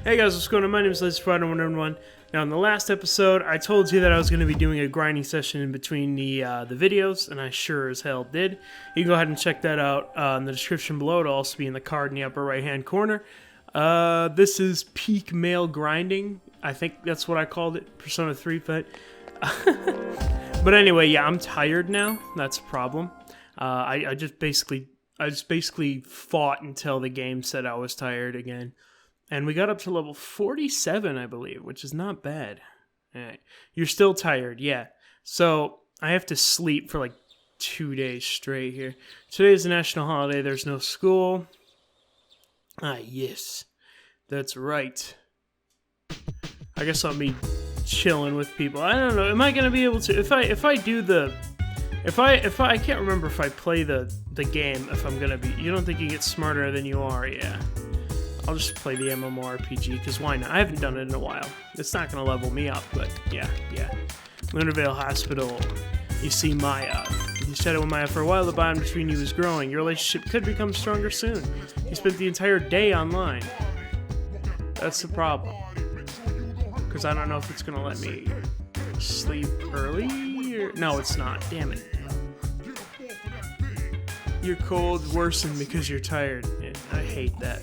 Hey guys, what's going on? My name is SHADEDSHADOWMC. Now, in the last episode, I told you that I was going to be doing a grinding session in between the videos, and I sure as hell did. You can go ahead and check that out in the description below. It'll also be in the card in the upper right-hand corner. This is peak male grinding. I think that's what I called it, Persona 3, but... but anyway, yeah, I'm tired now. That's a problem. I just basically fought until the game said I was tired again. And we got up to level 47, I believe, which is not bad. Right. You're still tired, yeah. So, I have to sleep for like 2 days straight here. Today is a national holiday, there's no school. Ah, yes. That's right. I guess I'll be chilling with people. I don't know, am I going to be able to... If I do the... If I can't remember if I play the game, if I'm going to be... You don't think you get smarter than you are? Yeah. I'll just play the MMORPG, because why not? I haven't done it in a while. It's not going to level me up, but yeah. Lunarvale Hospital. You see Maya. You chatted with Maya for a while. The bond between you is growing. Your relationship could become stronger soon. You spent the entire day online. That's the problem. Because I don't know if it's going to let me sleep early. Or... No, it's not. Damn it. Your cold worsened because you're tired. Yeah, I hate that.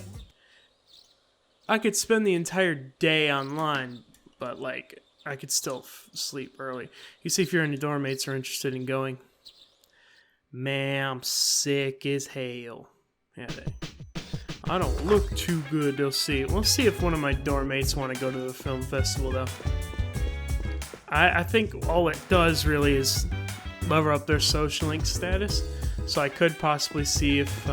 I could spend the entire day online, but, like, I could still sleep early. You see if your dorm mates are interested in going. Man, I'm sick as hell. Yeah, I don't look too good, they'll see. We'll see if one of my dorm mates want to go to the film festival, though. I think all it does, really, is lever up their social link status. So I could possibly see if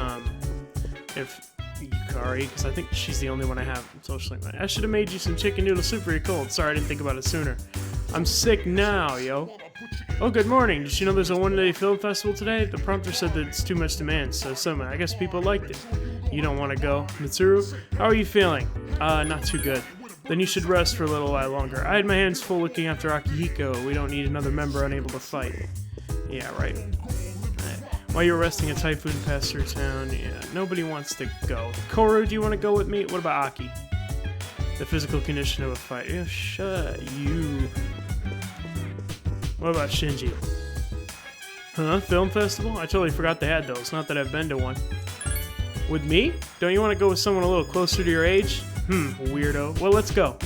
Yukari, because I think she's the only one I have socially. I should have made you some chicken noodle soup for your cold. Sorry, I didn't think about it sooner. I'm sick now, yo. Oh, good morning. Did you know there's a one-day film festival today? The prompter said that it's too much demand, so I guess people liked it. You don't want to go. Mitsuru, how are you feeling? Not too good. Then you should rest for a little while longer. I had my hands full looking after Akihiko. We don't need another member unable to fight. Yeah, right. While you're resting, a typhoon passed through town. Yeah, nobody wants to go. Koru, do you want to go with me? What about Aki? The physical condition of a fight. Yeah, shut you. What about Shinji? Huh? Film festival? I totally forgot they had those. Not that I've been to one. With me? Don't you want to go with someone a little closer to your age? Weirdo. Well, let's go.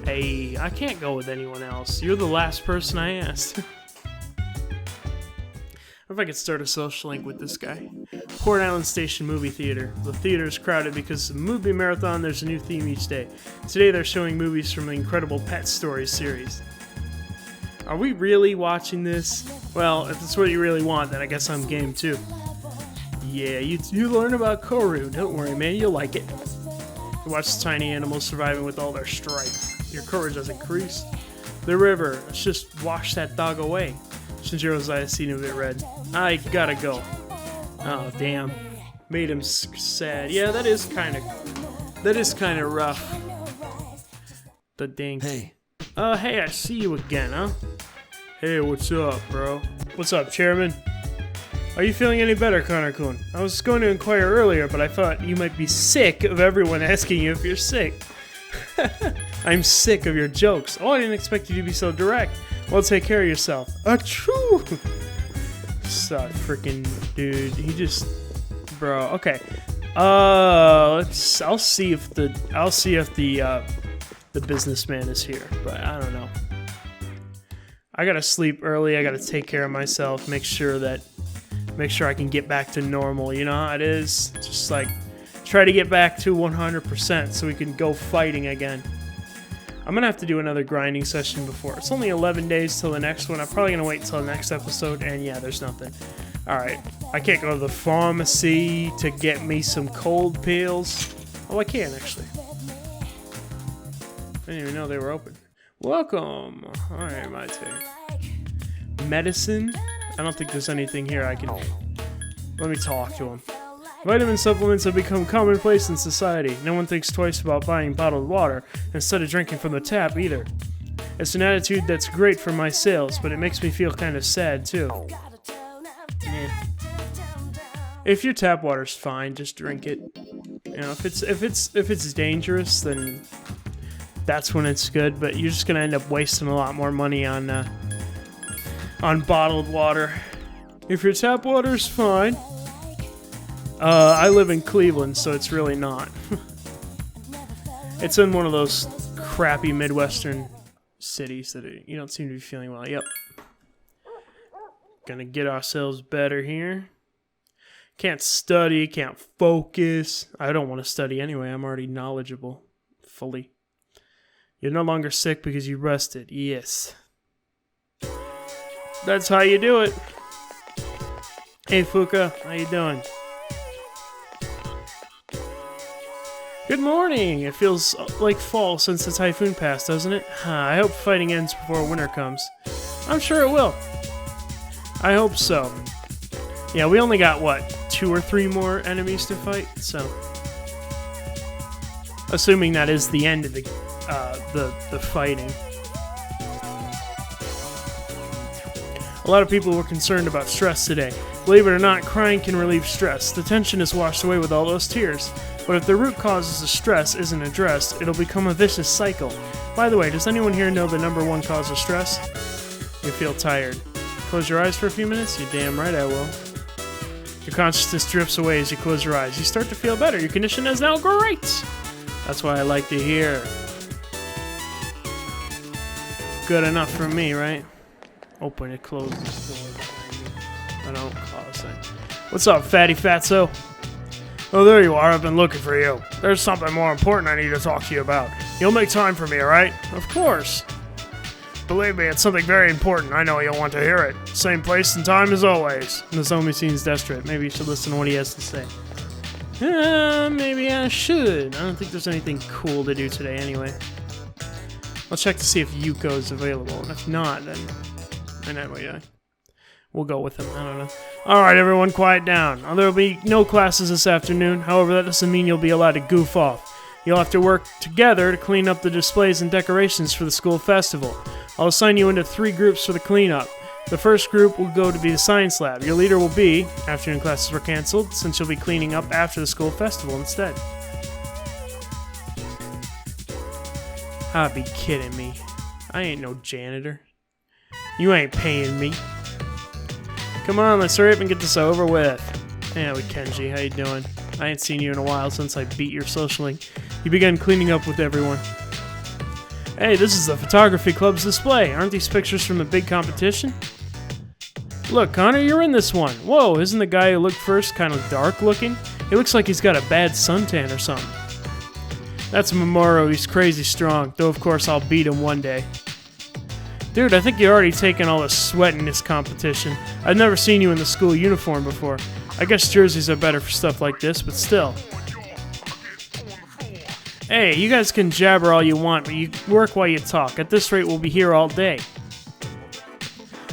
Hey, I can't go with anyone else. You're the last person I asked. If I could start a social link with this guy. Port Island Station Movie Theater. The theater is crowded because of the movie marathon. There's a new theme each day. Today they're showing movies from the Incredible Pet Stories series. Are we really watching this? Well, if it's what you really want, then I guess I'm game too. Yeah, you learn about Koru. Don't worry, man, you'll like it. You watch the tiny animals surviving with all their strife. Your courage has increased. The river. Let's just wash that dog away. Shinjiro's eyes seem a bit red. I gotta go. Oh, damn. Made him sad. Yeah, that is kind of rough. The dink. Hey. Hey, I see you again, huh? Hey, what's up, bro? What's up, Chairman? Are you feeling any better, Connor-kun? I was going to inquire earlier, but I thought you might be sick of everyone asking you if you're sick. I'm sick of your jokes. Oh, I didn't expect you to be so direct. Well, take care of yourself. Achoo! Suck, freaking dude. He just, bro. Okay. I'll see if the businessman is here, but I don't know. I gotta sleep early. I gotta take care of myself. Make sure I can get back to normal. You know how it is. Just like try to get back to 100% so we can go fighting again. I'm going to have to do another grinding session before. It's only 11 days till the next one. I'm probably going to wait till the next episode, and yeah, there's nothing. Alright, I can't go to the pharmacy to get me some cold pills. Oh, I can, actually. I didn't even know they were open. Welcome! Alright, my turn. Medicine? I don't think there's anything here I can... Let me talk to him. Vitamin supplements have become commonplace in society. No one thinks twice about buying bottled water instead of drinking from the tap either. It's an attitude that's great for my sales, but it makes me feel kind of sad too. If your tap water's fine, just drink it. You know, if it's dangerous, then that's when it's good. But you're just gonna end up wasting a lot more money on bottled water. If your tap water is fine. I live in Cleveland, so it's really not. It's in one of those crappy Midwestern cities that you don't seem to be feeling well. Yep. Gonna get ourselves better here. Can't study, can't focus. I don't want to study anyway. I'm already knowledgeable. Fully. You're no longer sick because you rested. Yes. That's how you do it. Hey Fuka, how you doing? Good morning! It feels like fall since the typhoon passed, doesn't it? I hope fighting ends before winter comes. I'm sure it will. I hope so. Yeah, we only got, what, 2 or 3 more enemies to fight, so... Assuming that is the end of the fighting. A lot of people were concerned about stress today. Believe it or not, crying can relieve stress. The tension is washed away with all those tears. But if the root causes of stress isn't addressed, it'll become a vicious cycle. By the way, does anyone here know the #1 cause of stress? You feel tired. Close your eyes for a few minutes? You're damn right I will. Your consciousness drifts away as you close your eyes. You start to feel better. Your condition is now great! That's what I like to hear. Good enough for me, right? Open it, close this door behind you. I don't cause it. What's up, fatty fatso? Oh, there you are. I've been looking for you. There's something more important I need to talk to you about. You'll make time for me, alright? Of course. Believe me, it's something very important. I know you'll want to hear it. Same place and time as always. Nozomi seems desperate. Maybe you should listen to what he has to say. Maybe I should. I don't think there's anything cool to do today anyway. I'll check to see if Yuko is available. And if not, then anyway, we'll go with him. I don't know. Alright, everyone, quiet down. There will be no classes this afternoon. However, that doesn't mean you'll be allowed to goof off. You'll have to work together to clean up the displays and decorations for the school festival. I'll assign you into 3 groups for the cleanup. The first group will go to be the science lab. Your leader will be, afternoon classes were canceled, since you'll be cleaning up after the school festival instead. Ah, be kidding me. I ain't no janitor. You ain't paying me. Come on, let's hurry up and get this over with. Yeah, Kenji, how you doing? I ain't seen you in a while since I beat your socialing. You began cleaning up with everyone. Hey, this is the photography club's display. Aren't these pictures from a big competition? Look, Connor, you're in this one. Whoa, isn't the guy who looked first kind of dark looking? He looks like he's got a bad suntan or something. That's Mamoru, he's crazy strong, though of course I'll beat him one day. Dude, I think you're already taking all the sweat in this competition. I've never seen you in the school uniform before. I guess jerseys are better for stuff like this, but still. Hey, you guys can jabber all you want, but you work while you talk. At this rate, we'll be here all day.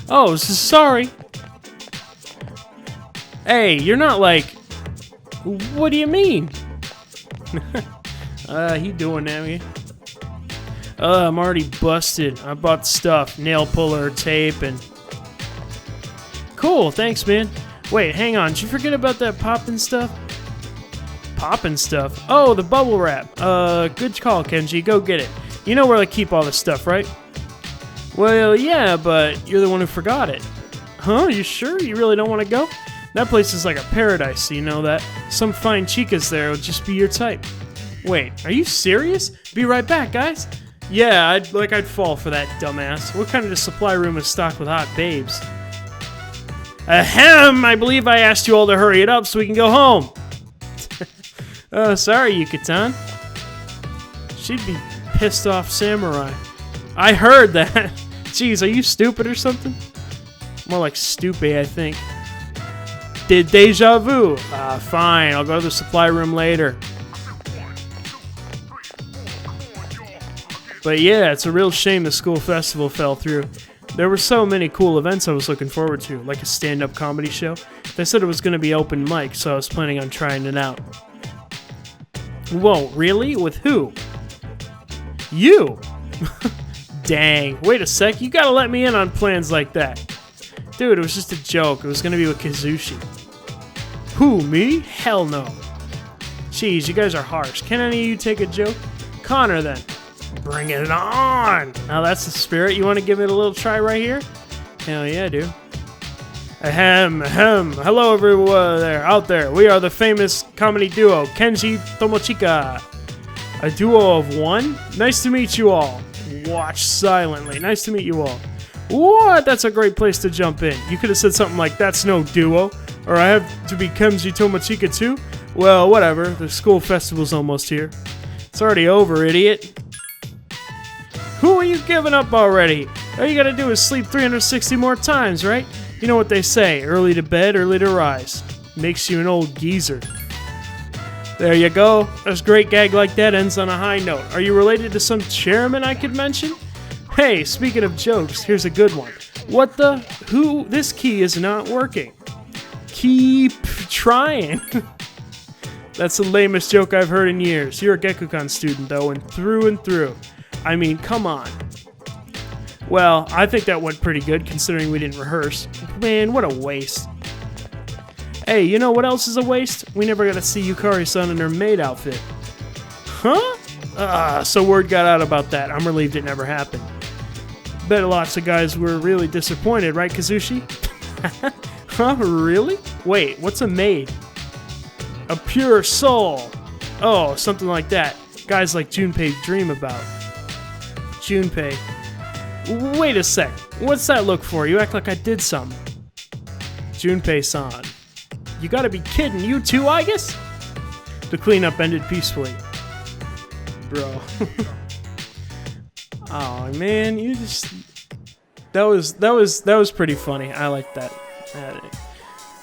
Oh, sorry. Hey, you're not like... What do you mean? He doing that, I'm already busted. I bought stuff, nail puller, tape, and... Cool, thanks, man. Wait, hang on, did you forget about that poppin' stuff? Poppin' stuff? Oh, the bubble wrap. Good call, Kenji, go get it. You know where I keep all this stuff, right? Well, yeah, but you're the one who forgot it. Huh, you sure? You really don't want to go? That place is like a paradise, you know that? Some fine chicas there would just be your type. Wait, are you serious? Be right back, guys. Yeah, I'd fall for that dumbass. What kind of a supply room is stocked with hot babes? Ahem! I believe I asked you all to hurry it up so we can go home. Oh, sorry, Yuka-tan. She'd be pissed off samurai. I heard that. Jeez, are you stupid or something? More like stupid, I think. Did deja vu? Fine, I'll go to the supply room later. But yeah, it's a real shame the school festival fell through. There were so many cool events I was looking forward to, like a stand-up comedy show. They said it was going to be open mic, so I was planning on trying it out. Whoa, really? With who? You! Dang, wait a sec, you gotta let me in on plans like that. Dude, it was just a joke. It was gonna be with Kazushi. Who, me? Hell no. Jeez, you guys are harsh. Can any of you take a joke? Connor, then. Bring it on! Now that's the spirit. You want to give it a little try right here? Hell yeah, dude. Ahem, ahem. Hello, everyone out there. We are the famous comedy duo, Kenji Tomochika. A duo of one? Nice to meet you all. Watch silently. Nice to meet you all. What? That's a great place to jump in. You could have said something like, that's no duo. Or I have to be Kenji Tomochika too? Well, whatever. The school festival's almost here. It's already over, idiot. Who are you giving up already? All you gotta do is sleep 360 more times, right? You know what they say, early to bed, early to rise. Makes you an old geezer. There you go. A great gag like that ends on a high note. Are you related to some chairman I could mention? Hey, speaking of jokes, here's a good one. What the? Who? This key is not working. Keep trying. That's the lamest joke I've heard in years. You're a Gekukan student, though, and through. I mean, come on. Well, I think that went pretty good, considering we didn't rehearse. Man, what a waste. Hey, you know what else is a waste? We never got to see Yukari-san in her maid outfit. Huh? So word got out about that. I'm relieved it never happened. Bet lots of guys were really disappointed, right, Kazushi? Huh? Really? Wait, what's a maid? A pure soul. Oh, something like that. Guys like Junpei dream about. Junpei. Wait a sec. What's that look for? You act like I did something. Junpei-san. You gotta be kidding. You too, I guess? The cleanup ended peacefully. Bro. Oh man, you just... That was pretty funny. I like that.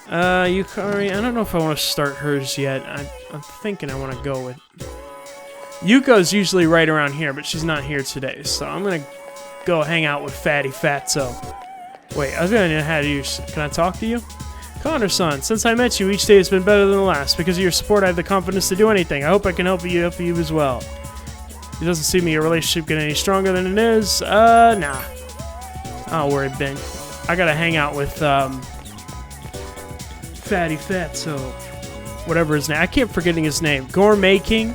Yukari, I don't know if I want to start hers yet. I'm thinking I want to go with... Yuko's usually right around here, but she's not here today, so I'm gonna go hang out with Fatty Fatso. Wait, I was gonna know how to use... Can I talk to you? Connor-san, since I met you, each day has been better than the last. Because of your support, I have the confidence to do anything. I hope I can help you as well. It doesn't seem your relationship getting any stronger than it is. Nah. I'll worry, Ben. I gotta hang out with, Fatty Fatso. Whatever his name. I keep forgetting his name. Gourmet King?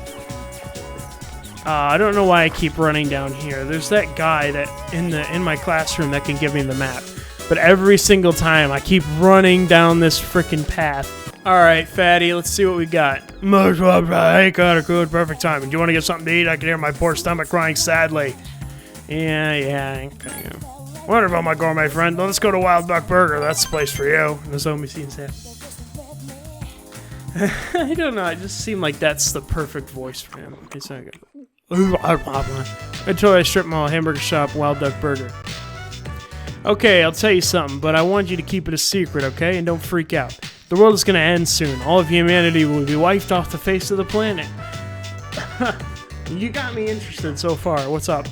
I don't know why I keep running down here. There's that guy that in my classroom that can give me the map. But every single time, I keep running down this frickin' path. Alright, Fatty, let's see what we got. Hey, got a good, perfect time. Do you want to get something to eat? I can hear my poor stomach crying sadly. Yeah. Okay. What about my gourmet friend? Let's go to Wild Duck Burger. That's the place for you. Nozomi seems happy. I don't know. It just seemed like that's the perfect voice for him. It's not good. Until I strip mall, hamburger shop, Wild Duck Burger. Okay, I'll tell you something, but I want you to keep it a secret, okay? And don't freak out. The world is gonna end soon. All of humanity will be wiped off the face of the planet. You got me interested so far. What's up?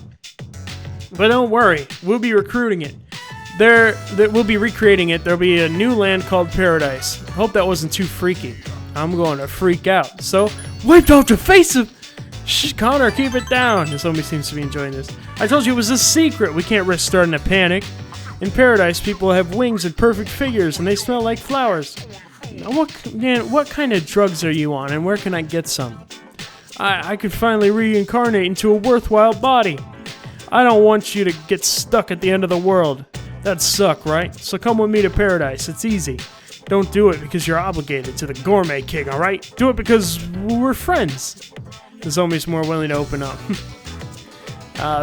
But don't worry, we'll be recruiting it. We'll be recreating it. There'll be a new land called Paradise. Hope that wasn't too freaky. I'm going to freak out. So, wiped off the face of... Shh, Connor, keep it down. Somebody seems to be enjoying this. I told you it was a secret. We can't risk starting a panic. In Paradise, people have wings and perfect figures, and they smell like flowers. What kind of drugs are you on, and where can I get some? I could finally reincarnate into a worthwhile body. I don't want you to get stuck at the end of the world. That'd suck, right? So come with me to Paradise. It's easy. Don't do it because you're obligated to the Gourmet King, alright? Do it because we're friends. Nozomi's more willing to open up.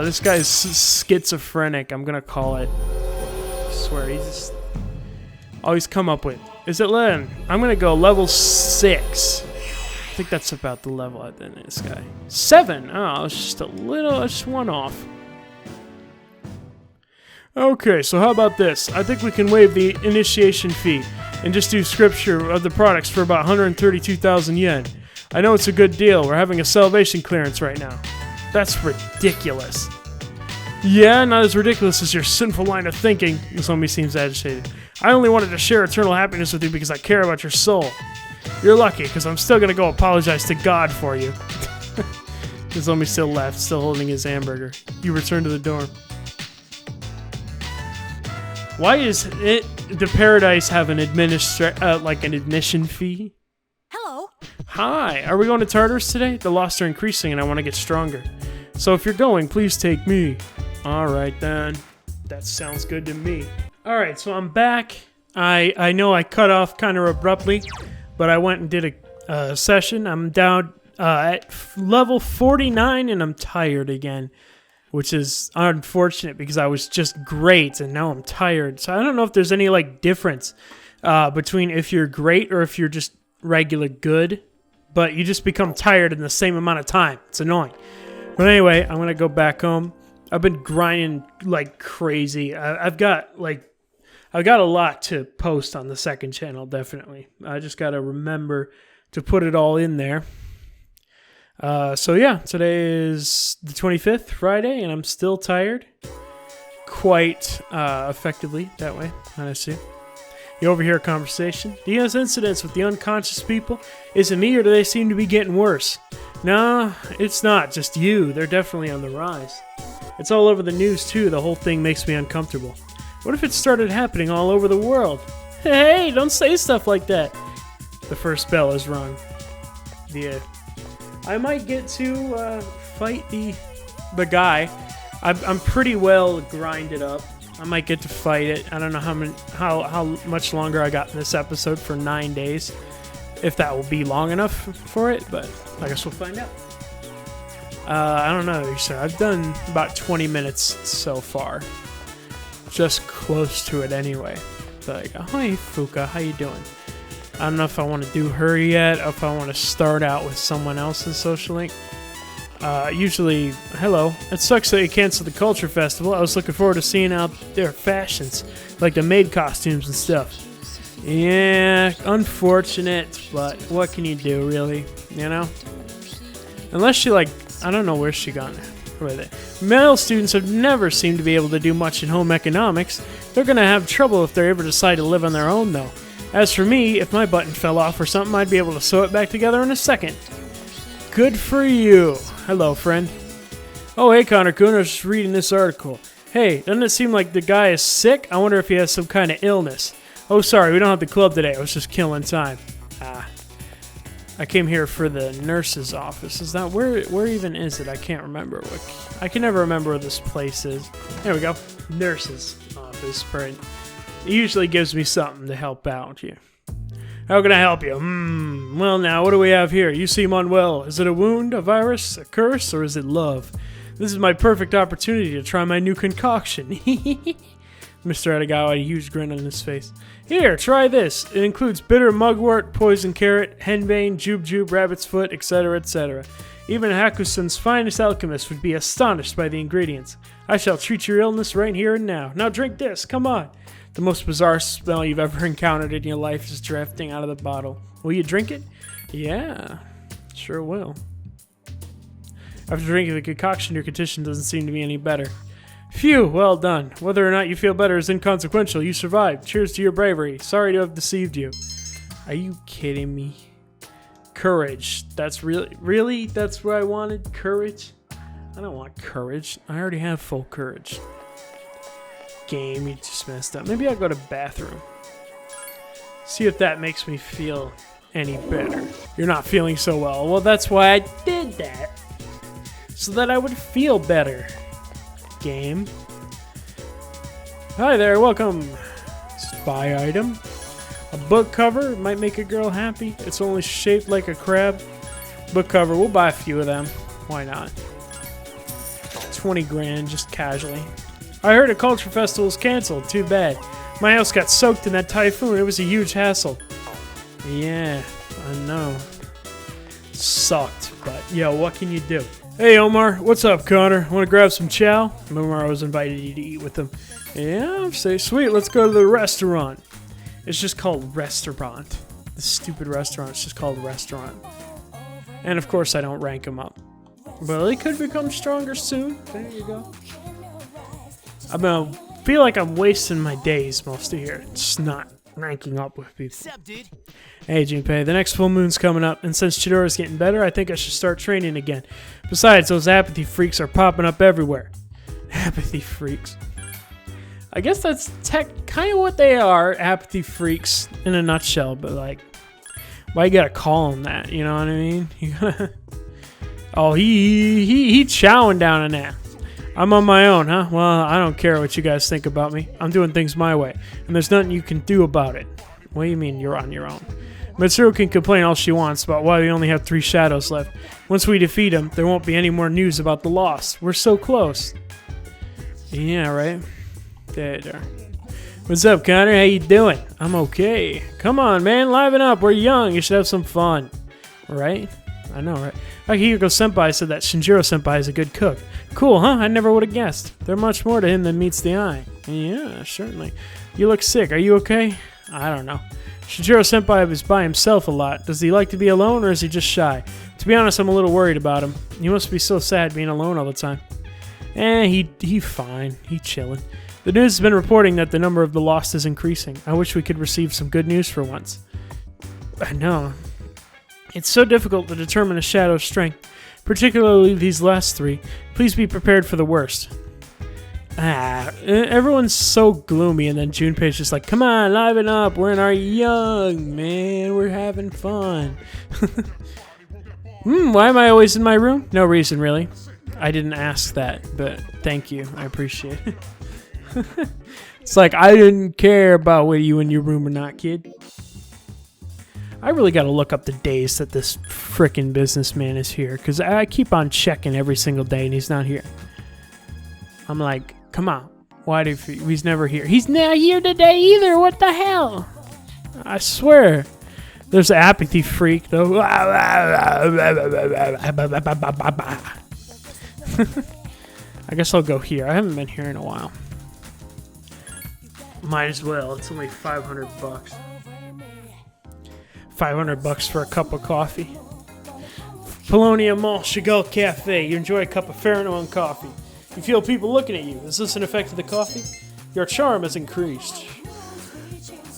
This guy's schizophrenic, I'm gonna call it. I swear, he's just... Oh, he's come up with... Is it Len? I'm gonna go level 6. I think that's about the level I did in this guy. 7! Oh, it's just a little... It's just one off. Okay, so how about this? I think we can waive the initiation fee and just do scripture of the products for about 132,000 yen. I know it's a good deal. We're having a salvation clearance right now. That's ridiculous. Yeah, not as ridiculous as your sinful line of thinking. Nozomi seems agitated. I only wanted to share eternal happiness with you because I care about your soul. You're lucky, because I'm still going to go apologize to God for you. Nozomi still left, still holding his hamburger. You return to the dorm. Why is the Paradise have an an admission fee? Hello. Hi, are we going to Tartarus today? The lost are increasing and I want to get stronger. So if you're going, please take me. Alright then. That sounds good to me. Alright, so I'm back. I know I cut off kind of abruptly, but I went and did a session. I'm down at level 49 and I'm tired again, which is unfortunate because I was just great and now I'm tired. So I don't know if there's any like difference between if you're great or if you're just regular good, but you just become tired in the same amount of time. It's annoying. But anyway, I'm going to go back home. I've been grinding like crazy. I've got a lot to post on the second channel, definitely. I just got to remember to put it all in there. So yeah, today is the 25th, Friday, and I'm still tired. Quite effectively that way, I see. You overhear a conversation. Do you have incidents with the unconscious people? Is it me or do they seem to be getting worse? No, it's not just you. They're definitely on the rise. It's all over the news too. The whole thing makes me uncomfortable. What if it started happening all over the world? Hey, don't say stuff like that. The first bell is rung. Yeah. I might get to fight the guy. I'm pretty well grinded up. I might get to fight it. I don't know how much longer I got in this episode for 9 days. If that will be long enough for it, but I guess we'll find out. I don't know, sir. I've done about 20 minutes so far. Just close to it anyway. So I go, hi Fuka, how you doing? I don't know if I want to do her yet, or if I want to start out with someone else's social link. Usually, hello. It sucks that you canceled the Culture Festival. I was looking forward to seeing out their fashions, like the maid costumes and stuff. Yeah, unfortunate, but what can you do, really? You know? Unless she, like, I don't know where she got with it. Male students have never seemed to be able to do much in home economics. They're going to have trouble if they ever decide to live on their own, though. As for me, if my button fell off or something, I'd be able to sew it back together in a second. Good for you. Hello, friend. Oh, hey, Connor-kun, I was just reading this article. Hey, doesn't it seem like the guy is sick? I wonder if he has some kind of illness. Oh, sorry, we don't have the club today. I was just killing time. I came here for the nurse's office. Is that where even is it? I can't remember. I can never remember where this place is. There we go. Nurse's office. Right. It usually gives me something to help out here. How can I help you? Well, now, what do we have here? You seem unwell. Is it a wound, a virus, a curse, or is it love? This is my perfect opportunity to try my new concoction. Mr. Edagawa had a huge grin on his face. Here, try this. It includes bitter mugwort, poison carrot, henbane, jube, rabbit's foot, etc., etc. Even Hakusen's finest alchemist would be astonished by the ingredients. I shall treat your illness right here and now. Now drink this, come on. The most bizarre smell you've ever encountered in your life is drafting out of the bottle. Will you drink it? Yeah, sure will. After drinking the concoction, your condition doesn't seem to be any better. Phew, well done. Whether or not you feel better is inconsequential. You survived. Cheers to your bravery. Sorry to have deceived you. Are you kidding me? Courage. That's really? That's what I wanted? Courage? I don't want courage. I already have full courage. Game, you just messed up. Maybe I'll go to bathroom. See if that makes me feel any better. You're not feeling so well. Well, that's why I did that. So that I would feel better. Game. Hi there, welcome. Spy item. A book cover might make a girl happy. It's only shaped like a crab. Book cover, we'll buy a few of them. Why not? 20 grand, just casually. I heard a culture festival is canceled. Too bad. My house got soaked in that typhoon. It was a huge hassle. Yeah, I know. Sucked, but yo, what can you do? Hey Omar, what's up, Connor? Want to grab some chow? Omar was invited you to eat with him. Yeah, say sweet. Let's go to the restaurant. It's just called restaurant. The stupid restaurant. It's just called restaurant. And of course, I don't rank him up. Well, he could become stronger soon. There you go. I feel like I'm wasting my days mostly here. Just not ranking up with people. Hey, Junpei, the next full moon's coming up, and since Chidori's getting better, I think I should start training again. Besides, those apathy freaks are popping up everywhere. Apathy freaks. I guess that's kind of what they are, apathy freaks, in a nutshell, but like, why you gotta call them that, you know what I mean? You gotta... Oh, he chowing down on that. I'm on my own, huh? Well, I don't care what you guys think about me. I'm doing things my way, and there's nothing you can do about it. What do you mean you're on your own? Mitsuru can complain all she wants about why we only have 3 shadows left. Once we defeat them, there won't be any more news about the lost. We're so close. Yeah, right? There. What's up, Connor? How you doing? I'm okay. Come on, man. Liven up. We're young. You should have some fun. Right? I know, right? Akihiko Senpai said that Shinjiro Senpai is a good cook. Cool, huh? I never would have guessed. There's much more to him than meets the eye. Yeah, certainly. You look sick. Are you okay? I don't know. Shinjiro Senpai is by himself a lot. Does he like to be alone, or is he just shy? To be honest, I'm a little worried about him. He must be so sad being alone all the time. He fine. He chilling. The news has been reporting that the number of the lost is increasing. I wish we could receive some good news for once. I know. It's so difficult to determine a shadow's strength, particularly these last 3. Please be prepared for the worst. Everyone's so gloomy, and then Junpei's just like, come on, liven up. We're in our young, man. We're having fun. Why am I always in my room? No reason, really. I didn't ask that, but thank you. I appreciate it. It's like, I didn't care about whether you in your room or not, kid. I really got to look up the days that this frickin' businessman is here, because I keep on checking every single day, and he's not here. I'm like, come on. Why do he's never here? He's not here today either. What the hell? I swear. There's an apathy freak, though. I guess I'll go here. I haven't been here in a while. Might as well. It's only $500. $500 for a cup of coffee. Polonia Mall, Chagall Cafe. You enjoy a cup of Faranoan coffee. You feel people looking at you. Is this an effect of the coffee? Your charm has increased.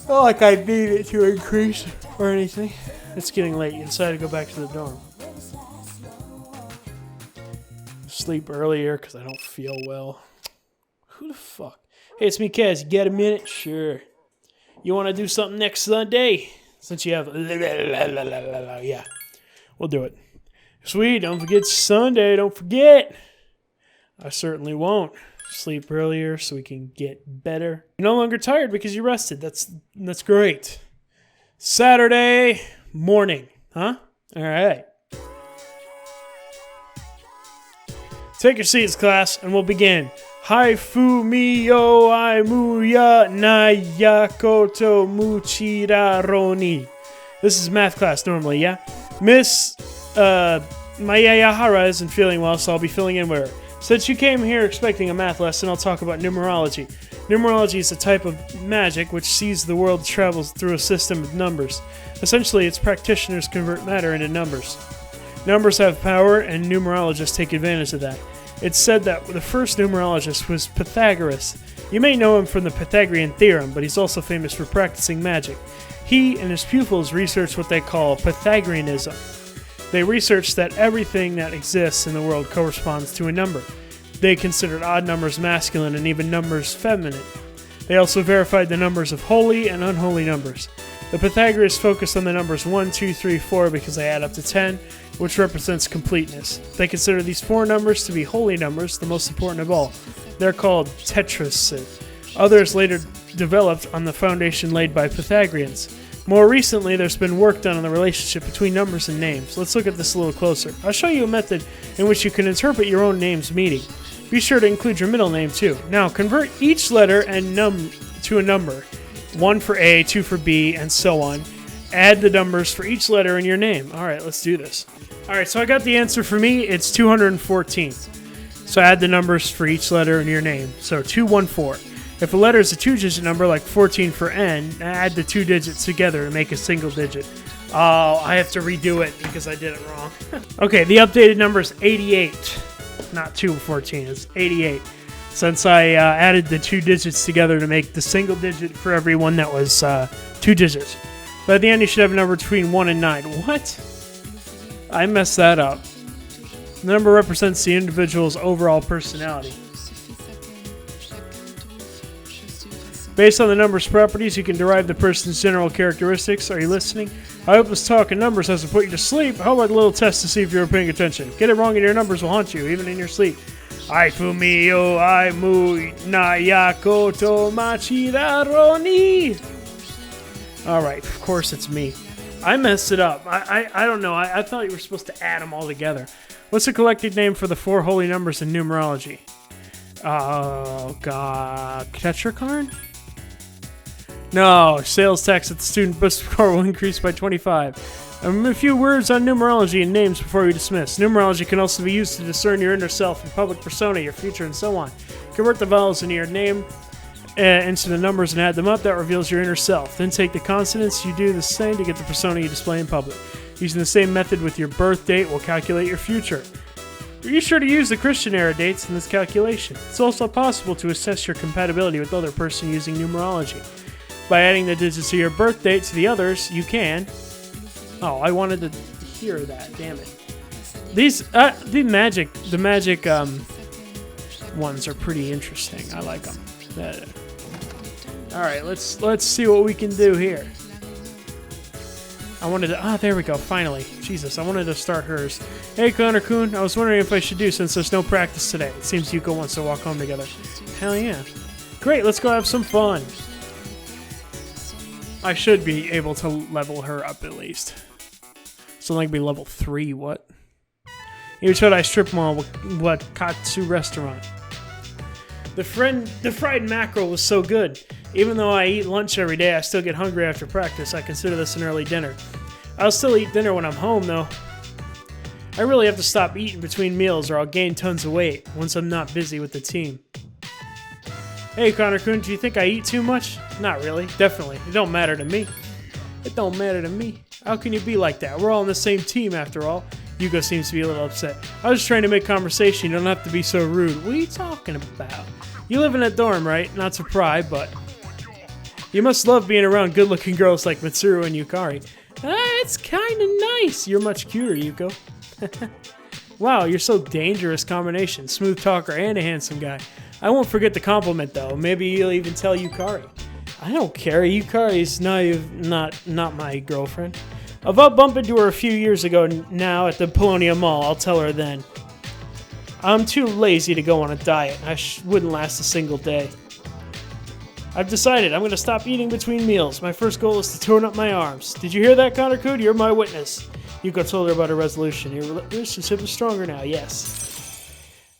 Not like I need it to increase or anything. It's getting late. You decided to go back to the dorm. Sleep earlier because I don't feel well. Who the fuck? Hey, it's me, Kaz. You got a minute? Sure. You want to do something next Sunday? Since you have... Yeah. We'll do it. Sweet. Don't forget Sunday. Don't forget. I certainly won't. Sleep earlier so we can get better. You're no longer tired because you rested. That's great. Saturday morning. Huh? All right. Take your seats, class, and we'll begin. Haifu miyo aimuya nayakoto muchiraroni. This is math class normally, yeah? Miss Mayayahara isn't feeling well, so I'll be filling in with her. Since you came here expecting a math lesson, I'll talk about numerology. Numerology is a type of magic which sees the world travels through a system of numbers. Essentially, its practitioners convert matter into numbers. Numbers have power, and numerologists take advantage of that. It's said that the first numerologist was Pythagoras. You may know him from the Pythagorean theorem, but he's also famous for practicing magic. He and his pupils researched what they call Pythagoreanism. They researched that everything that exists in the world corresponds to a number. They considered odd numbers masculine and even numbers feminine. They also verified the numbers of holy and unholy numbers. The Pythagoreans focused on the numbers 1, 2, 3, 4 because they add up to 10, which represents completeness. They consider these 4 numbers to be holy numbers, the most important of all. They're called tetrasid. Others later developed on the foundation laid by Pythagoreans. More recently, there's been work done on the relationship between numbers and names. Let's look at this a little closer. I'll show you a method in which you can interpret your own name's meaning. Be sure to include your middle name too. Now, convert each letter and to a number. 1 for A, 2 for B, and so on. Add the numbers for each letter in your name. Alright, let's do this. Alright, so I got the answer for me. It's 214. So add the numbers for each letter in your name. So 214. If a letter is a 2-digit number, like 14 for N, add the 2 digits together to make a single digit. Oh, I have to redo it because I did it wrong. Okay, the updated number is 88. Not 214, it's 88. Since I added the 2 digits together to make the single digit for every one that was 2 digits. But at the end, you should have a number between 1 and 9. What? I messed that up. The number represents the individual's overall personality. Based on the number's properties, you can derive the person's general characteristics. Are you listening? I hope this talk in numbers hasn't put you to sleep. How about a little test to see if you were paying attention? Get it wrong and your numbers will haunt you, even in your sleep. I fumio, I mu nayakoto machiraroni. Alright, of course it's me. I messed it up. I don't know. I thought you were supposed to add them all together. What's the collective name for the 4 holy numbers in numerology? Oh, God. Tetrakarn? No. Sales tax at the student bus score will increase by 25. A few words on numerology and names before we dismiss. Numerology can also be used to discern your inner self and public persona, your future, and so on. Convert the vowels in your name into the numbers and add them up. That reveals your inner self. Then take the consonants. You do the same to get the persona you display in public. Using the same method with your birth date will calculate your future. Be sure to use the Christian era dates in this calculation. It's also possible to assess your compatibility with other person using numerology. By adding the digits of your birth date to the others, you can... Oh, I wanted to hear that. Damn it. The magic ones are pretty interesting. I like them. All right, let's see what we can do here. I wanted to... there we go, finally. Jesus, I wanted to start hers. Hey, Connor-kun, I was wondering if I should do since there's no practice today. It seems Yuko wants to walk home together. Hell yeah. Great, let's go have some fun. I should be able to level her up at least. So like be level 3, what? You should I strip mall what Katsu restaurant. The fried mackerel was so good. Even though I eat lunch every day, I still get hungry after practice. I consider this an early dinner. I'll still eat dinner when I'm home, though. I really have to stop eating between meals or I'll gain tons of weight once I'm not busy with the team. Hey, Connor-kun, do you think I eat too much? Not really. Definitely. It don't matter to me. It don't matter to me. How can you be like that? We're all on the same team, after all. Yuko seems to be a little upset. I was just trying to make conversation. You don't have to be so rude. What are you talking about? You live in a dorm, right? Not to pry, but... You must love being around good-looking girls like Mitsuru and Yukari. It's kind of nice. You're much cuter, Yuko. Wow, you're so dangerous combination. Smooth talker and a handsome guy. I won't forget the compliment, though. Maybe you'll even tell Yukari. I don't care. Yukari's not my girlfriend. I've bumped into her a few years ago now at the Polonia Mall. I'll tell her then. I'm too lazy to go on a diet. I wouldn't last a single day. I've decided I'm going to stop eating between meals. My first goal is to tone up my arms. Did you hear that, Connor-kun? You're my witness. Yuko told her about her resolution. Your relationship is stronger now, yes.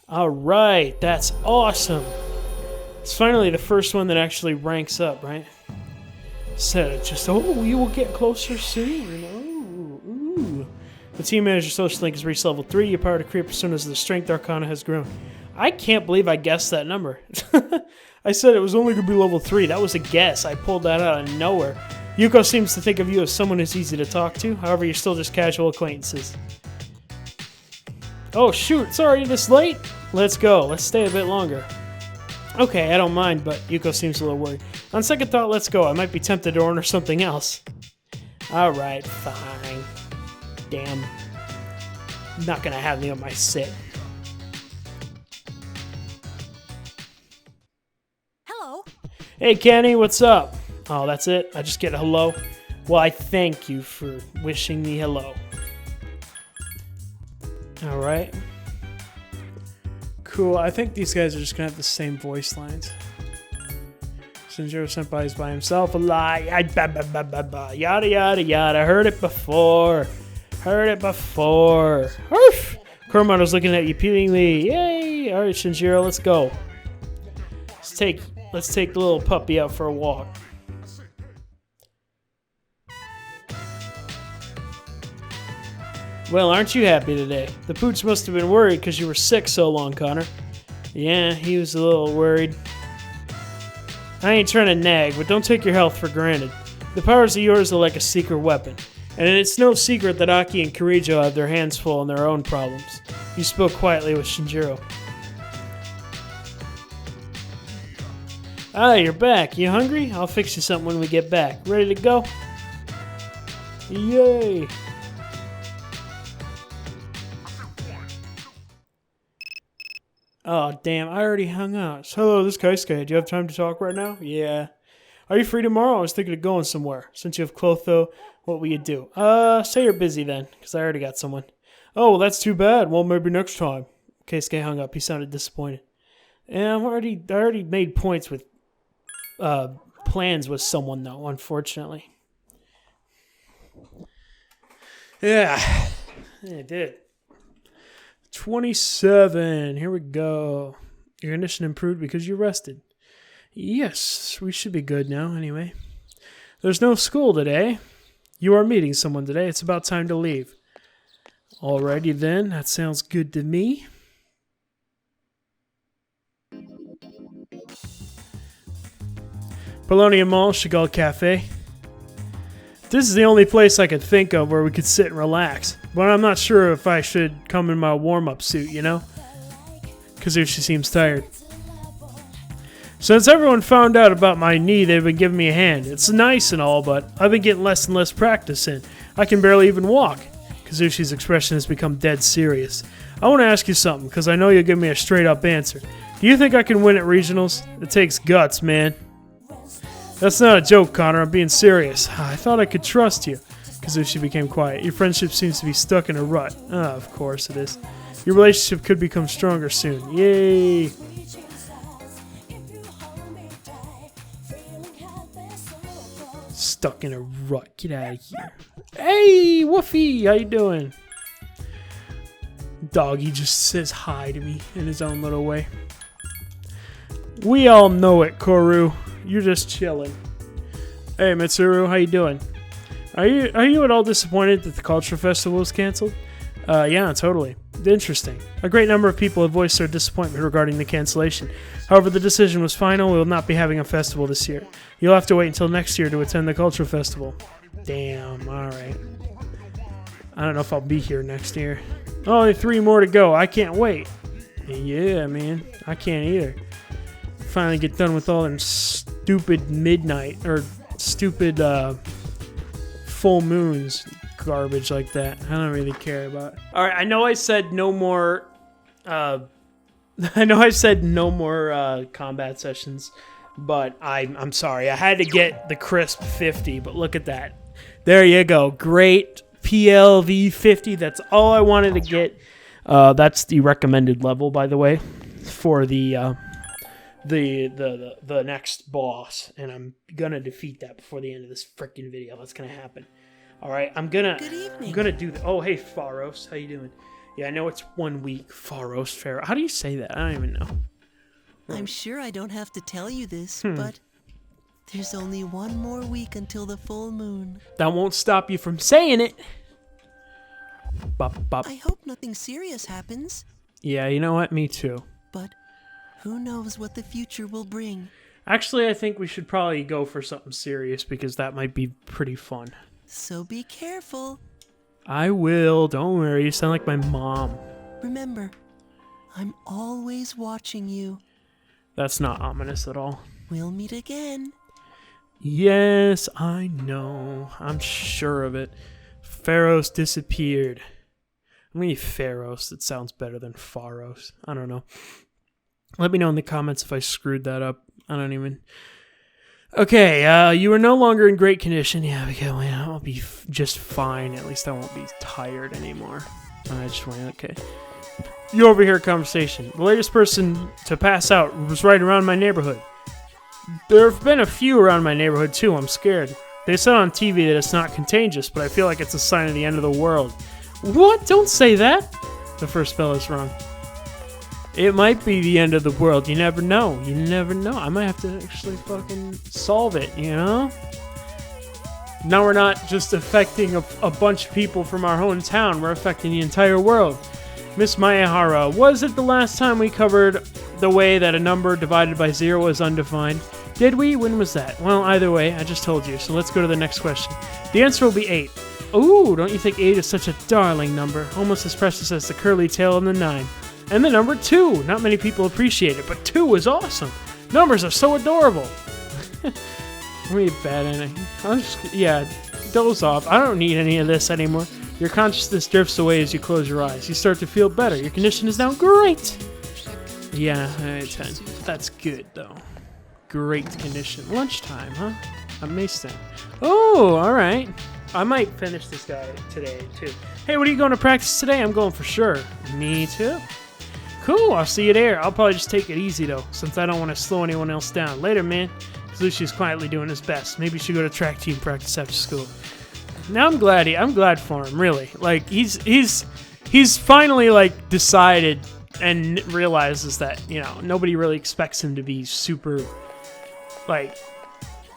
Alright, that's awesome. It's finally the first one that actually ranks up, right? Said it just, you will get closer soon. Ooh. The team manager social link has reached level 3. Your power to create personas of the strength arcana has grown. I can't believe I guessed that number. I said it was only going to be level 3. That was a guess. I pulled that out of nowhere. Yuko seems to think of you as someone who's easy to talk to. However, you're still just casual acquaintances. Oh, shoot. It's already this late? Let's go. Let's stay a bit longer. Okay, I don't mind, but Yuko seems a little worried. On second thought, let's go. I might be tempted to order something else. Alright, fine. Damn. I'm not going to have me on my sit. Hello. Hey, Kenny, what's up? Oh, that's it? I just get a hello? Well, I thank you for wishing me hello. Alright. Cool. I think these guys are just going to have the same voice lines. Shinjiro Senpai is by himself a lie. Yada, yada, yada. Heard it before. Heard it before. Hurf! Kuromoto's looking at you appealingly. Yay! Alright, Shinjiro, let's go. Let's take the little puppy out for a walk. Well, aren't you happy today? The pooch must have been worried because you were sick so long, Connor. Yeah, he was a little worried. I ain't trying to nag, but don't take your health for granted. The powers of yours are like a secret weapon. And it's no secret that Aki and Kirijo have their hands full on their own problems. You spoke quietly with Shinjiro. Ah, you're back. You hungry? I'll fix you something when we get back. Ready to go? Yay! Oh, damn, I already hung out. Hello, this is Keisuke. Do you have time to talk right now? Yeah. Are you free tomorrow? I was thinking of going somewhere. Since you have Clotho, what will you do? Say you're busy then, because I already got someone. Oh, well, that's too bad. Well, maybe next time. Keisuke hung up. He sounded disappointed. And I already made points with plans with someone, though, unfortunately. Yeah, I did. 27. Here we go. Your condition improved because you rested. Yes, we should be good now, anyway. There's no school today. You are meeting someone today. It's about time to leave. Alrighty then, that sounds good to me. Polonia Mall, Chagall Cafe. This is the only place I could think of where we could sit and relax. But I'm not sure if I should come in my warm-up suit, you know? Kazushi seems tired. Since everyone found out about my knee, they've been giving me a hand. It's nice and all, but I've been getting less and less practice in. I can barely even walk. Kazushi's expression has become dead serious. I want to ask you something, because I know you'll give me a straight-up answer. Do you think I can win at regionals? It takes guts, man. That's not a joke, Connor. I'm being serious. I thought I could trust you. Kazushi became quiet. Your friendship seems to be stuck in a rut. Of course it is. Your relationship could become stronger soon. Yay! Stuck in a rut. Get out of here. Hey, Woofy! How you doing? Doggy just says hi to me in his own little way. We all know it, Koru. You're just chilling. Hey, Mitsuru, how you doing? Are you at all disappointed that the Culture Festival was canceled? Yeah, totally. Interesting. A great number of people have voiced their disappointment regarding the cancellation. However, the decision was final. We will not be having a festival this year. You'll have to wait until next year to attend the Culture Festival. Damn, alright. I don't know if I'll be here next year. Only 3 more to go. I can't wait. Yeah, man. I can't either. Finally get done with all them stupid midnight or stupid full moons garbage like that. I don't really care about it. All right, I know I said no more combat sessions, but I'm sorry. I had to get the crisp 50, but look at that. There you go. Great PLV 50. That's all I wanted to get. That's the recommended level, by the way, for the next boss, and I'm gonna defeat that before the end of this freaking video. That's gonna happen. All right, I'm gonna do that. Oh, hey, Pharos, how you doing? Yeah, I know it's 1 week. Pharos, Pharaoh. How do you say that? I don't even know. I'm sure I don't have to tell you this, but there's only 1 more week until the full moon. That won't stop you from saying it. Bop, bop. I hope nothing serious happens. Yeah, you know what? Me too. But who knows what the future will bring? Actually, I think we should probably go for something serious because that might be pretty fun. So be careful. I will. Don't worry. You sound like my mom. Remember, I'm always watching you. That's not ominous at all. We'll meet again. Yes, I know. I'm sure of it. Pharos disappeared. I'm gonna use Pharos. It sounds better than Pharos. I don't know. Let me know in the comments if I screwed that up. I don't even... Okay, you are no longer in great condition. Yeah, okay, well, I'll be just fine. At least I won't be tired anymore. I just went, okay. You overhear conversation. The latest person to pass out was right around my neighborhood. There have been a few around my neighborhood, too. I'm scared. They said on TV that it's not contagious, but I feel like it's a sign of the end of the world. What? Don't say that! The first spell is wrong. It might be the end of the world. You never know. You never know. I might have to actually fucking solve it, you know? Now we're not just affecting a bunch of people from our hometown. We're affecting the entire world. Miss Mayahara, was it the last time we covered the way that a number divided by 0 is undefined? Did we? When was that? Well, either way, I just told you. So let's go to the next question. The answer will be 8. Ooh, don't you think 8 is such a darling number? Almost as precious as the curly tail and the 9. And the number 2. Not many people appreciate it, but 2 is awesome. Numbers are so adorable. Really bad ending. Yeah, doze off. I don't need any of this anymore. Your consciousness drifts away as you close your eyes. You start to feel better. Your condition is now great. Yeah, 10. That's good, though. great condition. Lunchtime, huh? I may stand. Oh, all right. I might finish this guy today, too. Hey, what are you going to practice today? I'm going for sure. Me too. Cool, I'll see you there. I'll probably just take it easy, though, since I don't want to slow anyone else down. Later, man. Lucius quietly doing his best. Maybe he should go to track team practice after school. Now I'm glad for him, really. Like, he's finally, like, decided and realizes that, you know, nobody really expects him to be super, like...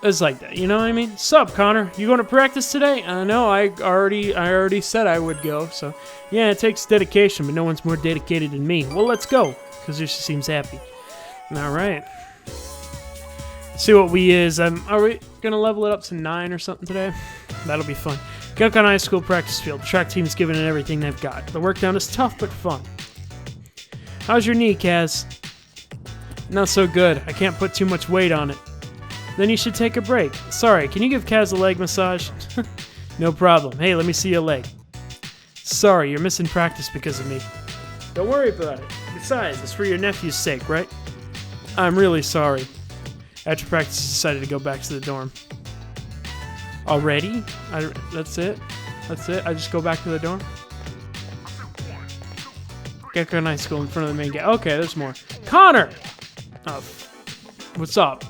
It's like that, you know what I mean? Sup, Connor? You going to practice today? No, I already said I would go, so... Yeah, it takes dedication, but no one's more dedicated than me. Well, let's go, because she seems happy. Alright. See what we is. Are we going to level it up to 9 or something today? That'll be fun. Gekon High School practice field. The track team's giving it everything they've got. The work down is tough, but fun. How's your knee, Kaz? Not so good. I can't put too much weight on it. Then you should take a break. Sorry, can you give Kaz a leg massage? No problem. Hey, let me see your leg. Sorry, you're missing practice because of me. Don't worry about it. Besides, it's for your nephew's sake, right? I'm really sorry. After practice, he decided to go back to the dorm. Already? That's it? That's it? I just go back to the dorm? Gekon High School in front of the main gate. Okay, there's more. Connor! Oh, what's up?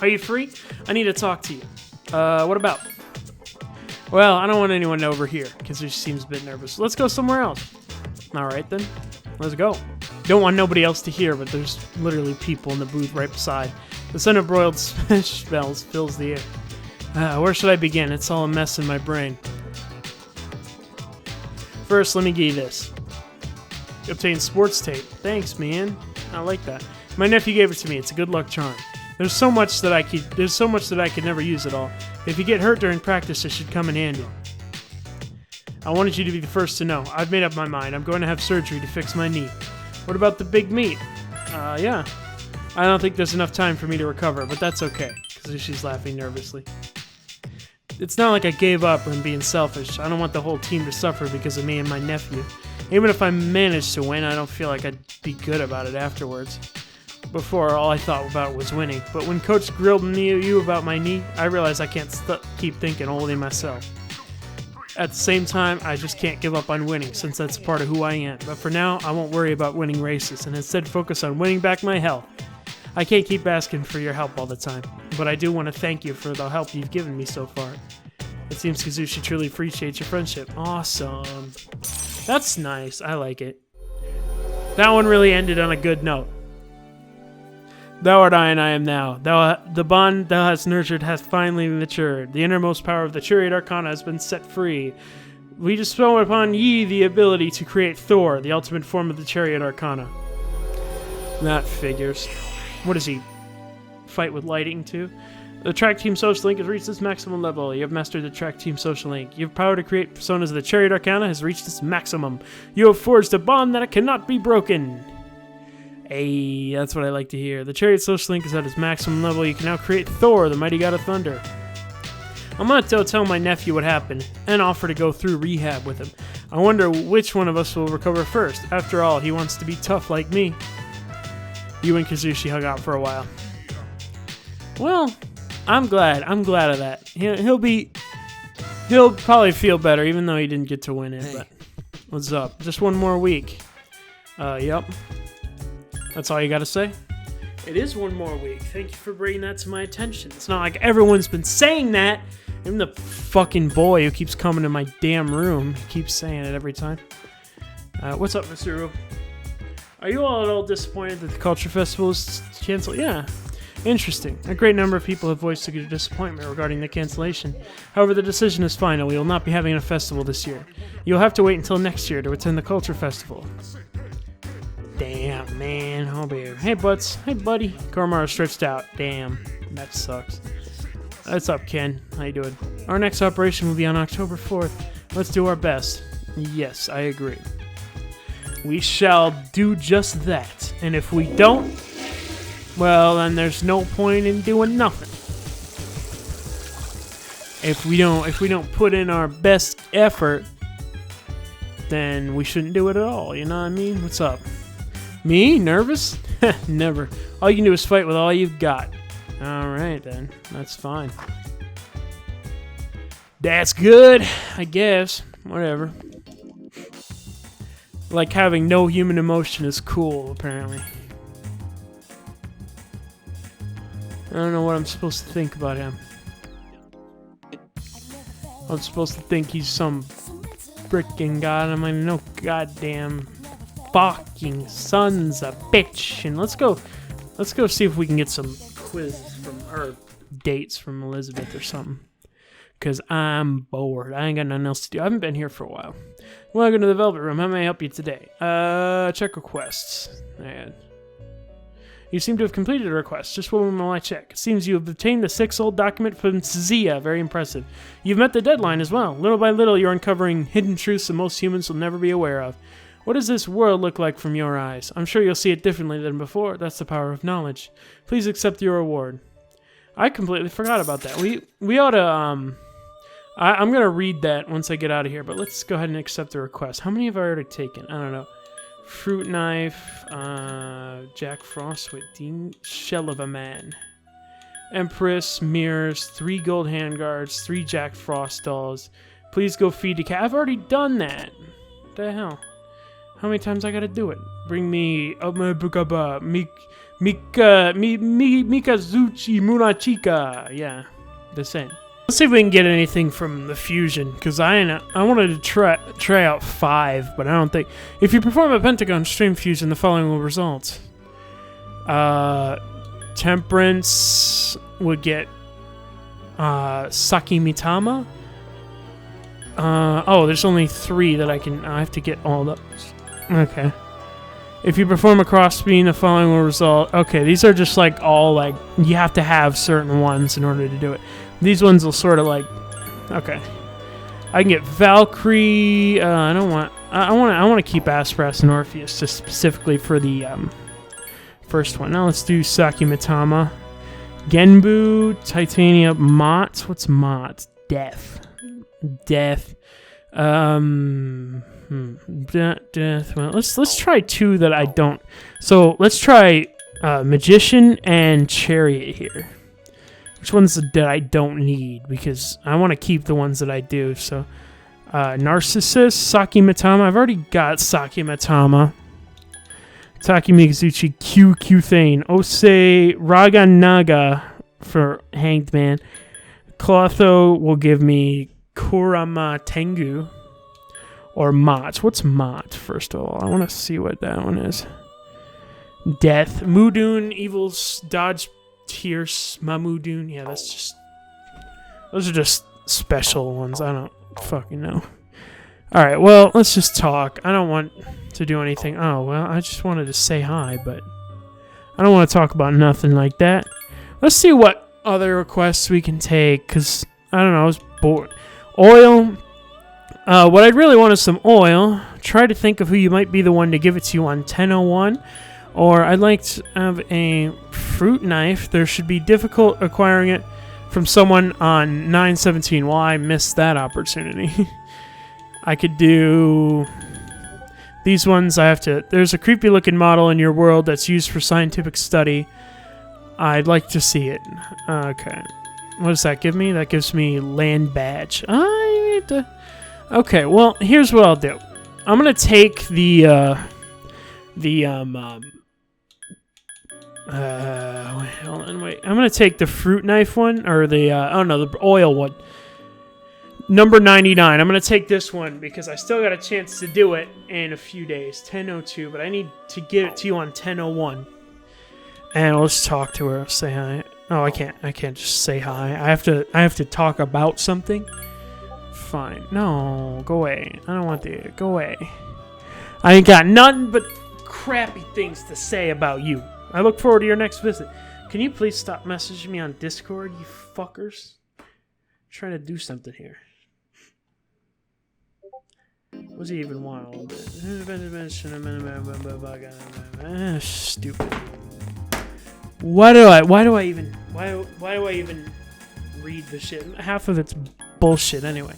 Are you free? I need to talk to you. What about? Well, I don't want anyone to overhear, because she seems a bit nervous. Let's go somewhere else. Alright then. Let's go. Don't want nobody else to hear, but there's literally people in the booth right beside. The scent of broiled smells fills the air. Where should I begin? It's all a mess in my brain. First, let me give you this. Obtain sports tape. Thanks, man. I like that. My nephew gave it to me. It's a good luck charm. There's so much that I could never use at all. If you get hurt during practice, it should come in handy. I wanted you to be the first to know. I've made up my mind. I'm going to have surgery to fix my knee. What about the big meet? Yeah. I don't think there's enough time for me to recover, but that's okay. Because she's laughing nervously. It's not like I gave up or I'm being selfish. I don't want the whole team to suffer because of me and my nephew. Even if I managed to win, I don't feel like I'd be good about it afterwards. Before, all I thought about was winning. But when Coach grilled you about my knee, I realized I can't keep thinking only myself. At the same time, I just can't give up on winning, since that's part of who I am. But for now, I won't worry about winning races, and instead focus on winning back my health. I can't keep asking for your help all the time, but I do want to thank you for the help you've given me so far. It seems Kazushi truly appreciates your friendship. Awesome. That's nice. I like it. That one really ended on a good note. Thou art I, and I am thou. The bond thou hast nurtured hath finally matured. The innermost power of the Chariot Arcana has been set free. We bestow upon ye the ability to create Thor, the ultimate form of the Chariot Arcana. That figures. What does he fight with lighting too? The track team social link has reached its maximum level. You have mastered the track team social link. Your power to create personas of the Chariot Arcana has reached its maximum. You have forged a bond that cannot be broken. Hey, that's what I like to hear. The Chariot social link is at its maximum level. You can now create Thor, the mighty god of thunder. I'm going to tell my nephew what happened and offer to go through rehab with him. I wonder which one of us will recover first. After all, he wants to be tough like me. You and Kazushi hung out for a while. Well, I'm glad. I'm glad of that. He'll probably feel better, even though he didn't get to win it. Hey. But what's up? Just one more week. Yep. That's all you gotta say? It is one more week. Thank you for bringing that to my attention. It's not like everyone's been saying that. Even the fucking boy who keeps coming to my damn room. He keeps saying it every time. What's up, Mitsuru? Are you all at all disappointed that the Culture Festival is canceled? Yeah. Interesting. A great number of people have voiced their disappointment regarding the cancellation. However, the decision is final. We will not be having a festival this year. You'll have to wait until next year to attend the Culture Festival. Damn, man. Oh, baby. Hey, butts. Hey, buddy. Koromaru stretched out. Damn. That sucks. What's up, Ken? How you doing? Our next operation will be on October 4th. Let's do our best. Yes, I agree. We shall do just that. And if we don't, well, then there's no point in doing nothing. If we don't put in our best effort, then we shouldn't do it at all. You know what I mean? What's up? Me? Nervous? Never. All you can do is fight with all you've got. Alright then. That's fine. That's good, I guess. Whatever. Like having no human emotion is cool, apparently. I don't know what I'm supposed to think about him. I'm supposed to think he's some frickin' god. I'm like, no goddamn fucking sons of bitch. And let's go see if we can get some quizzes from, or dates from Elizabeth or something. Because I'm bored. I ain't got nothing else to do. I haven't been here for a while. Welcome to the Velvet Room. How may I help you today? Check requests. And you seem to have completed a request. Just one moment while I check. It seems you have obtained the 6-old document from Zia. Very impressive. You've met the deadline as well. Little by little, you're uncovering hidden truths that most humans will never be aware of. What does this world look like from your eyes? I'm sure you'll see it differently than before. That's the power of knowledge. Please accept your reward. I completely forgot about that. We ought to, I'm going to read that once I get out of here, but let's go ahead and accept the request. How many have I already taken? I don't know. Fruit knife, Jack Frost with Dean, Shell of a Man. Empress, mirrors, 3 gold handguards, 3 Jack Frost dolls. Please go feed the cat. I've already done that. What the hell? How many times I gotta do it? Bring me Mikazuchi Munachika. Yeah, the same. Let's see if we can get anything from the fusion, because I wanted to try out 5, but I don't think. If you perform a pentagon stream fusion, the following will result. Temperance would get Sakimitama. Oh, there's only 3 that I have to get all those. Okay. If you perform a cross beam, the following will result. Okay, these are just like all like you have to have certain ones in order to do it. These ones will sort of like, okay. I can get Valkyrie. I don't want. I want to keep Aspras and Orpheus just specifically for the first one. Now let's do Sakimitama, Genbu, Titania, Mott. What's Mott? Death. Death. Death. Well, let's try 2 that I don't. So let's try Magician and Chariot here. Which ones that I don't need, because I want to keep the ones that I do. So, Narcissus, Sakimitama. I've already got Sakimitama. Takemizuchi, Q Thane. Osei, Raganaga for Hanged Man. Clotho will give me Kurama Tengu. Or Mott. What's Mott, first of all? I want to see what that one is. Death. Mudun, Evil's Dodge. Tierce, Mamudun. Yeah, that's just. Those are just special ones. I don't fucking know. Alright, well, let's just talk. I don't want to do anything. Oh, well, I just wanted to say hi, but I don't want to talk about nothing like that. Let's see what other requests we can take, because, I don't know, I was bored. Oil. What I'd really want is some oil. Try to think of who you might be the one to give it to you on 1001. Or I'd like to have a fruit knife. There should be difficult acquiring it from someone on 917. Well, I missed that opportunity. I could do these ones. There's a creepy looking model in your world that's used for scientific study. I'd like to see it. Okay. What does that give me? That gives me land badge. Okay, well, here's what I'll do. I'm going to take wait. I'm gonna take the fruit knife one, or the the oil one. Number 99. I'm gonna take this one because I still got a chance to do it in a few days. 10:02, but I need to give it to you on 10:01. And I'll just talk to her. Say hi. Oh, I can't just say hi. I have to talk about something. Fine. No, go away. I don't want to. Go away. I ain't got nothing but crappy things to say about you. I look forward to your next visit. Can you please stop messaging me on Discord, you fuckers? I'm trying to do something here. What's he even want a little bit? Stupid. Why do I even read the shit? Half of it's bullshit anyway.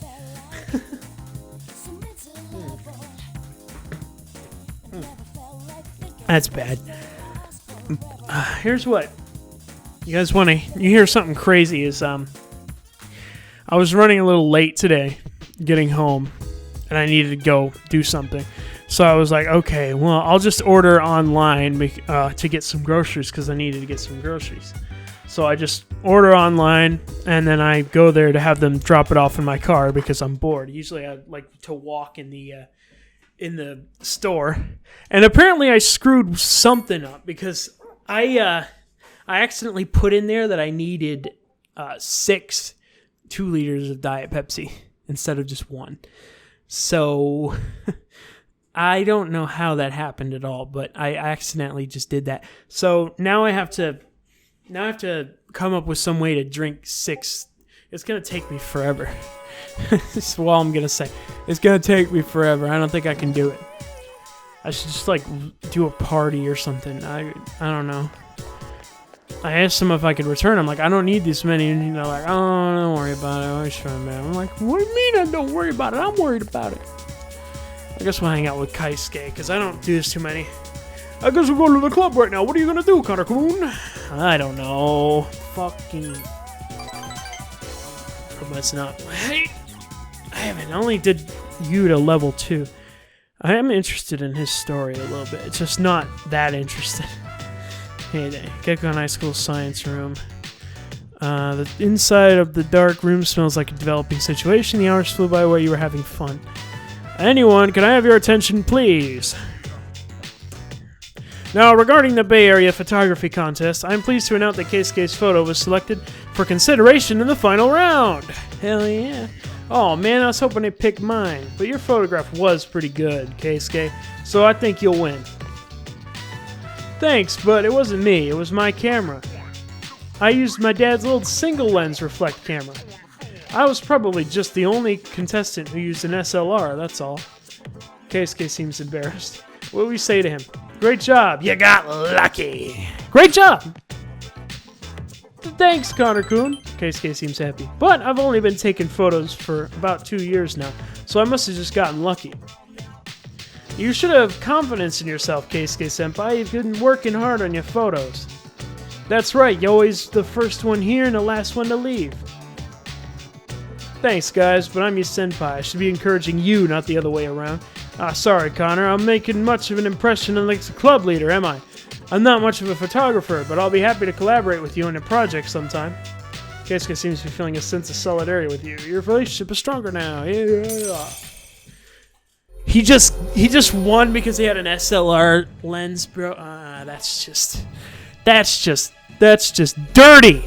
That's bad. Here's what. You guys want to... You hear something crazy is... I was running a little late today, getting home, and I needed to go do something. So I was like, okay, well, I'll just order online to get some groceries because I needed to get some groceries. So I just order online, and then I go there to have them drop it off in my car because I'm bored. Usually I like to walk in the store. And apparently I screwed something up because I accidentally put in there that I needed 6 2-liters of Diet Pepsi instead of just 1. So I don't know how that happened at all, but I accidentally just did that. So now I have to come up with some way to drink 6. It's going to take me forever. That's all I'm going to say. It's going to take me forever. I don't think I can do it. I should just like do a party or something. I don't know. I asked them if I could return. I'm like, I don't need this many. And they're like, oh, don't worry about it. I always try, man. I'm like, what do you mean I don't worry about it? I'm worried about it. I guess we'll hang out with Kaisuke because I don't do this too many. I guess we're going to the club right now. What are you going to do, Connor-kun? I don't know. Fucking... That's not... Hey! I haven't. I only did you to level 2. I am interested in his story a little bit. It's just not that interested. Hey there. Gekko High School Science Room. The inside of the dark room smells like a developing situation. The hours flew by while you were having fun. Anyone, can I have your attention, please? Now, regarding the Bay Area Photography Contest, I'm pleased to announce that Keisuke's photo was selected for consideration in the final round. Hell yeah. Oh man, I was hoping they'd pick mine, but your photograph was pretty good, Keisuke, so I think you'll win. Thanks, but it wasn't me, it was my camera. I used my dad's little single lens reflect camera. I was probably just the only contestant who used an SLR, that's all. Keisuke seems embarrassed. What do we say to him? Great job, you got lucky. Great job! Thanks, Connor-kun. Keisuke seems happy. But I've only been taking photos for about 2 years now, so I must have just gotten lucky. You should have confidence in yourself, Keisuke-senpai. You've been working hard on your photos. That's right, you're always the first one here and the last one to leave. Thanks, guys, but I'm your senpai. I should be encouraging you, not the other way around. Sorry, Connor. I'm making much of an impression on the club leader, am I? I'm not much of a photographer, but I'll be happy to collaborate with you on a project sometime. Keisuke seems to be feeling a sense of solidarity with you. Your relationship is stronger now. Yeah. He just won because he had an SLR lens, bro. That's just dirty.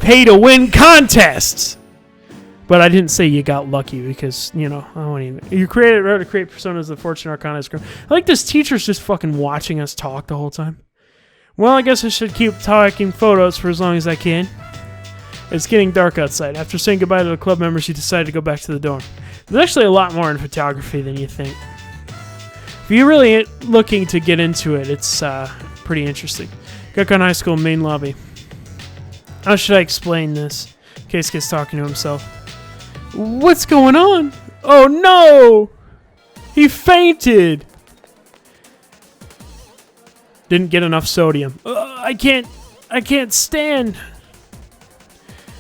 Pay to win contests. But I didn't say you got lucky because, you know, I won't even... You created to create personas of the Fortune Arcana. I like this teacher's just fucking watching us talk the whole time. Well, I guess I should keep taking photos for as long as I can. It's getting dark outside. After saying goodbye to the club members, you decided to go back to the dorm. There's actually a lot more in photography than you think. If you're really looking to get into it, it's pretty interesting. Gekko High School main lobby. How should I explain this? Keisuke's talking to himself. What's going on? Oh no! He fainted! Didn't get enough sodium. I can't stand.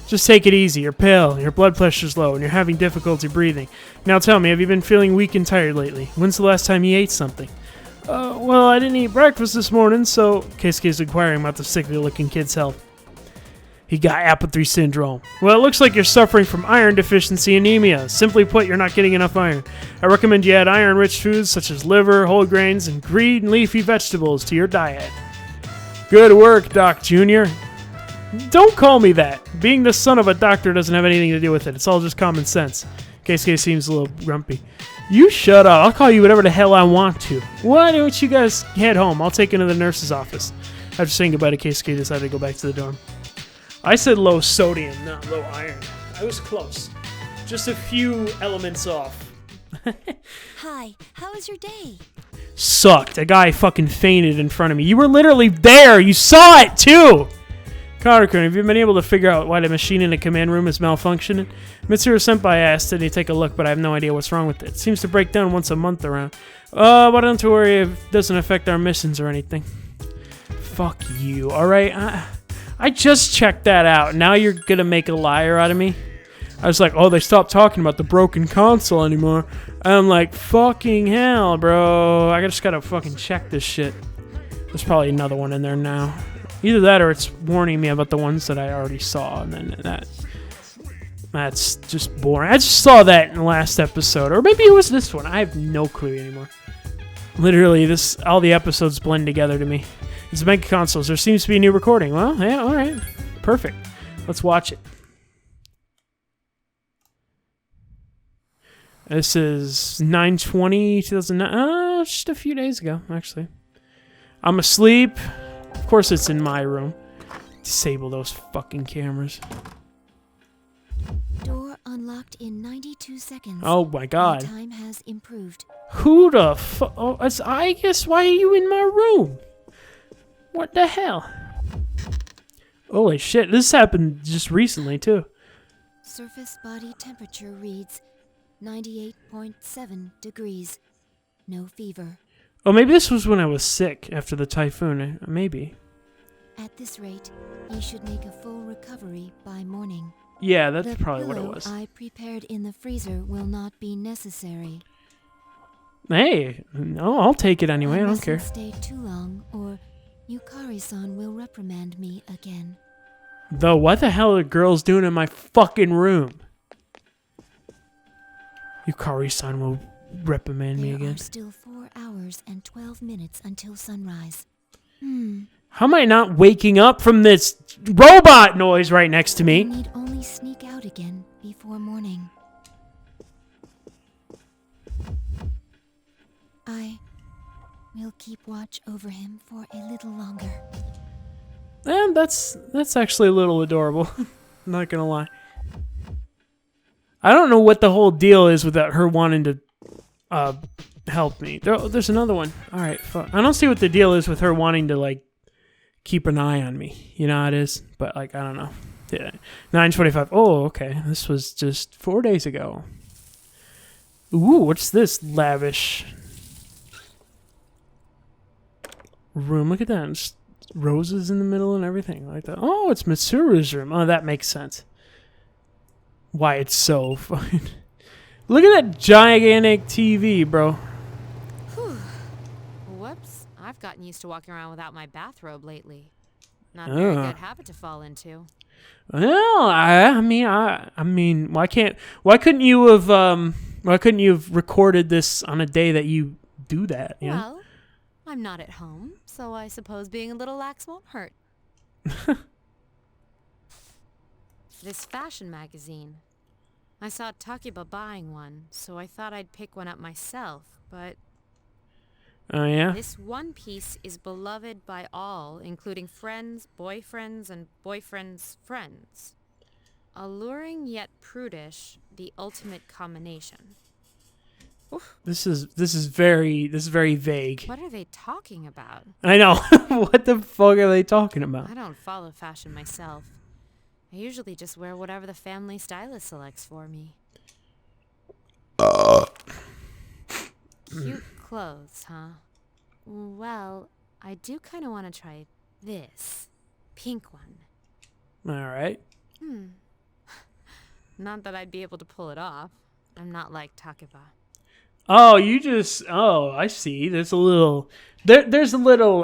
Just take it easy. You're pale, your blood pressure's low, and you're having difficulty breathing. Now tell me, have you been feeling weak and tired lately? When's the last time you ate something? Well, I didn't eat breakfast this morning, so... Keisuke's inquiring about the sickly-looking kid's health. He got apathy syndrome. Well, it looks like you're suffering from iron deficiency anemia. Simply put, you're not getting enough iron. I recommend you add iron-rich foods such as liver, whole grains, and green leafy vegetables to your diet. Good work, Doc Jr. Don't call me that. Being the son of a doctor doesn't have anything to do with it. It's all just common sense. Keisuke seems a little grumpy. You shut up. I'll call you whatever the hell I want to. Why don't you guys head home? I'll take you to the nurse's office. After saying goodbye to Keisuke, I decided to go back to the dorm. I said low sodium, not low iron. I was close. Just a few elements off. Hi, how was your day? Sucked. A guy fucking fainted in front of me. You were literally there. You saw it too. Connor-kun, have you been able to figure out why the machine in the command room is malfunctioning? Mitsuru senpai asked, did he take a look, but I have no idea what's wrong with it. It seems to break down once a month around. But don't you worry, it doesn't affect our missions or anything. Fuck you, alright? I just checked that out. Now you're gonna make a liar out of me? I was like, oh, they stopped talking about the broken console anymore. I'm like, fucking hell, bro. I just gotta fucking check this shit. There's probably another one in there now. Either that or it's warning me about the ones that I already saw, and then that's just boring. I just saw that in the last episode, or maybe it was this one. I have no clue anymore. Literally, all the episodes blend together to me. It's Mega Consoles. There seems to be a new recording. Well, yeah, all right, perfect. Let's watch it. This is 9/20/2009. Just a few days ago, actually. I'm asleep. Of course, it's in my room. Disable those fucking cameras. Door unlocked in 92 seconds. Oh my god. My time has improved. Who the fuck? Oh, I guess why are you in my room? What the hell? Holy shit, this happened just recently too. Surface body temperature reads 98.7 degrees. No fever. Oh, maybe this was when I was sick after the typhoon. Maybe. At this rate, you should make a full recovery by morning. Yeah, that's The probably what it pillow was. I prepared in the freezer will not be necessary. Hey, no, I'll take it anyway. I don't care. Stay too long, or Yukari-san will reprimand me again. Though, what the hell are girls doing in my fucking room? Yukari-san will reprimand me There again. are still 4 hours and 12 minutes until sunrise. How am I not waking up from this robot noise right next to I me? need only sneak out again before morning. I will keep watch over him for a little longer. And that's actually a little adorable. I'm not gonna lie. I don't know what the whole deal is with her wanting to help me. There's another one. All right, fuck. I don't see what the deal is with her wanting to like keep an eye on me. You know how it is, but like I don't know. Yeah, 9:25. Oh, okay. This was just 4 days ago. Ooh, what's this lavish room? Look at that. Just roses in the middle and everything like that. Oh, it's Mitsuru's room. Oh, that makes sense. Why it's so fun. Look at that gigantic TV, bro. Whew. Whoops. I've gotten used to walking around without my bathrobe lately. Not a very good habit to fall into. Well, I mean, why couldn't you have recorded this on a day that you do that? You know? Well, I'm not at home, so I suppose being a little lax won't hurt. This fashion magazine. I saw Takiba buying one, so I thought I'd pick one up myself, but Oh yeah. this one piece is beloved by all, including friends, boyfriends, and boyfriends' friends. Alluring yet prudish, the ultimate combination. This is very vague. What are they talking about? I know. What the fuck are they talking about? I don't follow fashion myself. I usually just wear whatever the family stylist selects for me. Cute clothes, huh? Well, I do kind of want to try this pink one. All right. Not that I'd be able to pull it off. I'm not like Takiba. Oh, I see. There's a little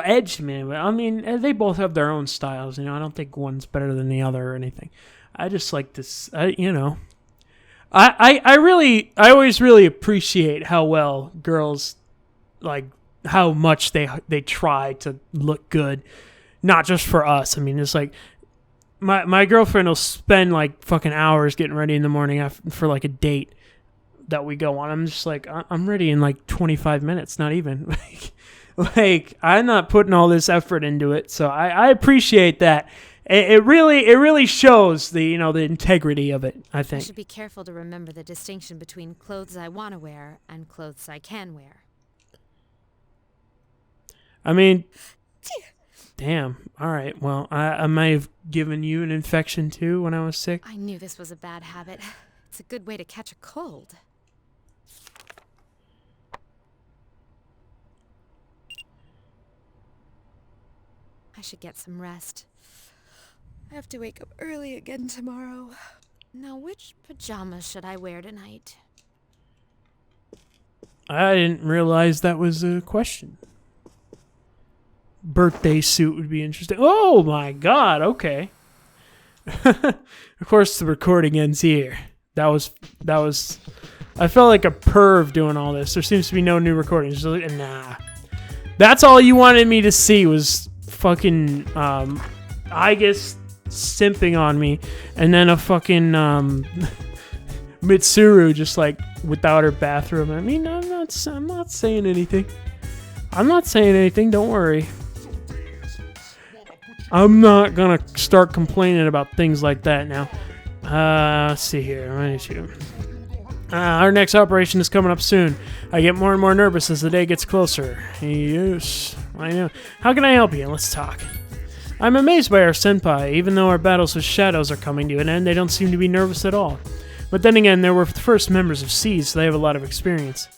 edge, man. But I mean, they both have their own styles. You know, I don't think one's better than the other or anything. I just like this. I always really appreciate how well girls, like, how much they try to look good, not just for us. I mean, it's like my girlfriend will spend like fucking hours getting ready in the morning for like a date that we go on. I'm just like, I'm ready in like 25 minutes, not even. like I'm not putting all this effort into it, so I appreciate that. It really shows the integrity of it, I I think. should be careful to remember the distinction between clothes I want to wear and clothes I can wear. I mean, damn. All right. Well, I may have given you an infection too when I was sick. I knew this was a bad habit. It's a good way to catch a cold. I should get some rest. I have to wake up early again tomorrow. Now, which pajamas should I wear tonight? I didn't realize that was a question. Birthday suit would be interesting. Oh my god, okay. Of course the recording ends here. That was I felt like a perv doing all this. There seems to be no new recordings. Nah. That's all you wanted me to see was fucking I guess simping on me, and then a fucking Mitsuru just like without her bathroom. I mean, I'm not saying anything. I'm not saying anything, don't worry. I'm not gonna start complaining about things like that now. Let's see here. Our next operation is coming up soon. I get more and more nervous as the day gets closer. Yes, I know. How can I help you? Let's talk. I'm amazed by our senpai. Even though our battles with shadows are coming to an end, they don't seem to be nervous at all. But then again, they were the first members of Seed, so they have a lot of experience.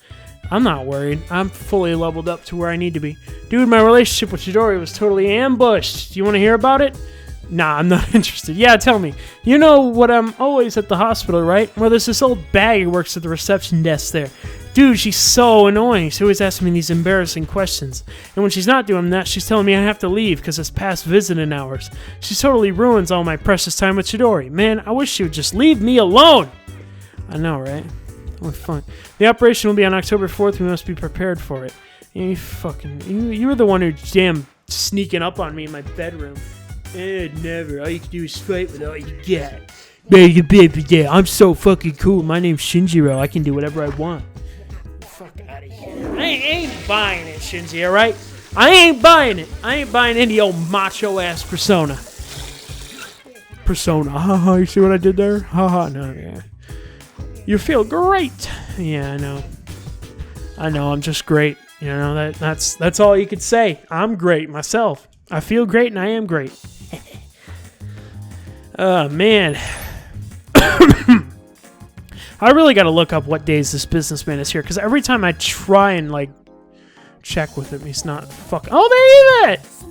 I'm not worried. I'm fully leveled up to where I need to be. Dude, my relationship with Chidori was totally ambushed. Do you want to hear about it? Nah, I'm not interested. Yeah, tell me. You know what, I'm always at the hospital, right? Well, there's this old bag who works at the reception desk there. Dude, she's so annoying. She always asks me these embarrassing questions. And when she's not doing that, she's telling me I have to leave because it's past visiting hours. She totally ruins all my precious time with Chidori. Man, I wish she would just leave me alone. I know, right? Oh, fine. The operation will be on October 4th. We must be prepared for it. You were the one who damn sneaking up on me in my bedroom. Never. All you can do is fight with all you get. Yeah, I'm so fucking cool. My name's Shinjiro. I can do whatever I want. Fuck out of here. I ain't buying it, Shinji, alright? I ain't buying it. I ain't buying any old macho-ass persona. Haha, you see what I did there? Haha, no, yeah. You feel great. Yeah, I know. I'm just great. You know, that's all you could say. I'm great myself. I feel great and I am great. Oh, man. I really got to look up what days this businessman is here, because every time I try and, like, check with him, he's not fucking... Oh, there he is!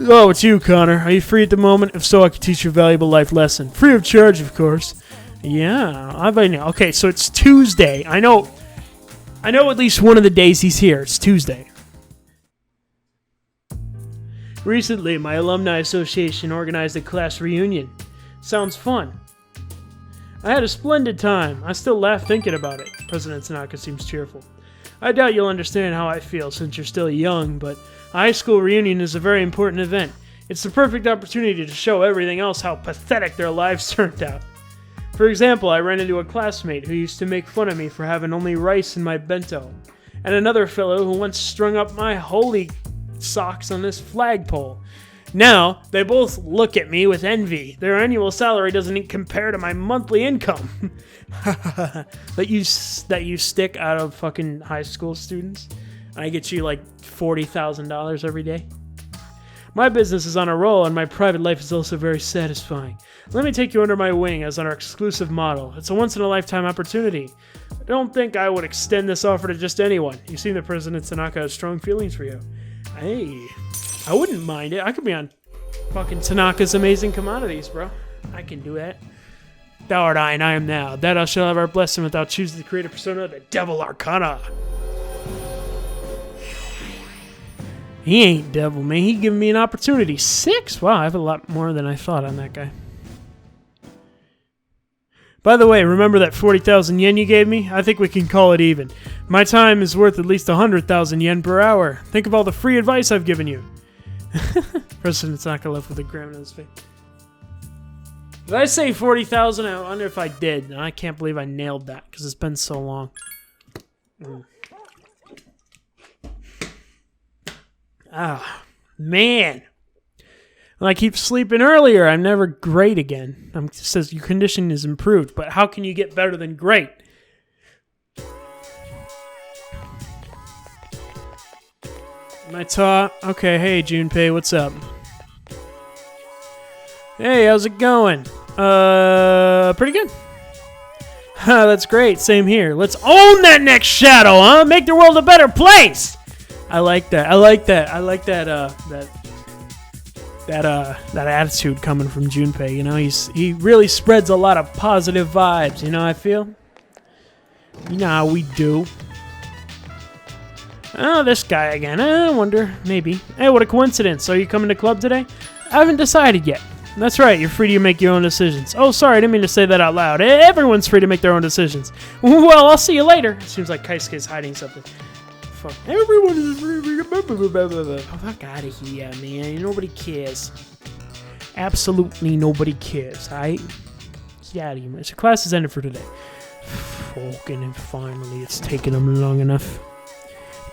Oh, it's you, Connor. Are you free at the moment? If so, I can teach you a valuable life lesson. Free of charge, of course. Yeah, okay, so it's Tuesday. I know at least one of the days he's here. It's Tuesday. Recently, my alumni association organized a class reunion. Sounds fun. I had a splendid time. I still laugh thinking about it. President Tanaka seems cheerful. I doubt you'll understand how I feel since you're still young, but a high school reunion is a very important event. It's the perfect opportunity to show everything else how pathetic their lives turned out. For example, I ran into a classmate who used to make fun of me for having only rice in my bento, and another fellow who once strung up my holy socks on this flagpole. Now, they both look at me with envy. Their annual salary doesn't compare to my monthly income. that you stick out of fucking high school students. I get you like $40,000 every day. My business is on a roll, and my private life is also very satisfying. Let me take you under my wing as our exclusive model. It's a once-in-a-lifetime opportunity. I don't think I would extend this offer to just anyone. You seem that President Tanaka has strong feelings for you. Hey, I wouldn't mind it. I could be on fucking Tanaka's Amazing Commodities, bro. I can do that. Thou art I, and I am thou. That I shall have our blessing without choosing to create a persona of the Devil Arcana. He ain't devil, man. He giving me an opportunity. 6? Wow, I have a lot more than I thought on that guy. By the way, remember that 40,000 yen you gave me? I think we can call it even. My time is worth at least 100,000 yen per hour. Think of all the free advice I've given you. President's not gonna left with a grin on his face. Did I say 40,000? I wonder if I did. I can't believe I nailed that because it's been so long. Ah, man. When I keep sleeping earlier, I'm never great again. It says your condition is improved, but how can you get better than great? My talk. Okay, hey Junpei, what's up? Hey, how's it going? Pretty good. That's great. Same here. Let's own that next shadow, huh? Make the world a better place. I like that. that attitude coming from Junpei. You know, he really spreads a lot of positive vibes. You know, I feel. You know how we do. Oh, this guy again. I wonder. Maybe. Hey, what a coincidence. Are you coming to club today? I haven't decided yet. That's right. You're free to make your own decisions. Oh, sorry. I didn't mean to say that out loud. Everyone's free to make their own decisions. Well, I'll see you later. Seems like Kaisuke's hiding something. Fuck. Everyone is free. Fuck out of here, man. Nobody cares. Absolutely nobody cares. Alright? Get out of here, man. So class is ended for today. Fucking, and finally, it's taken them long enough.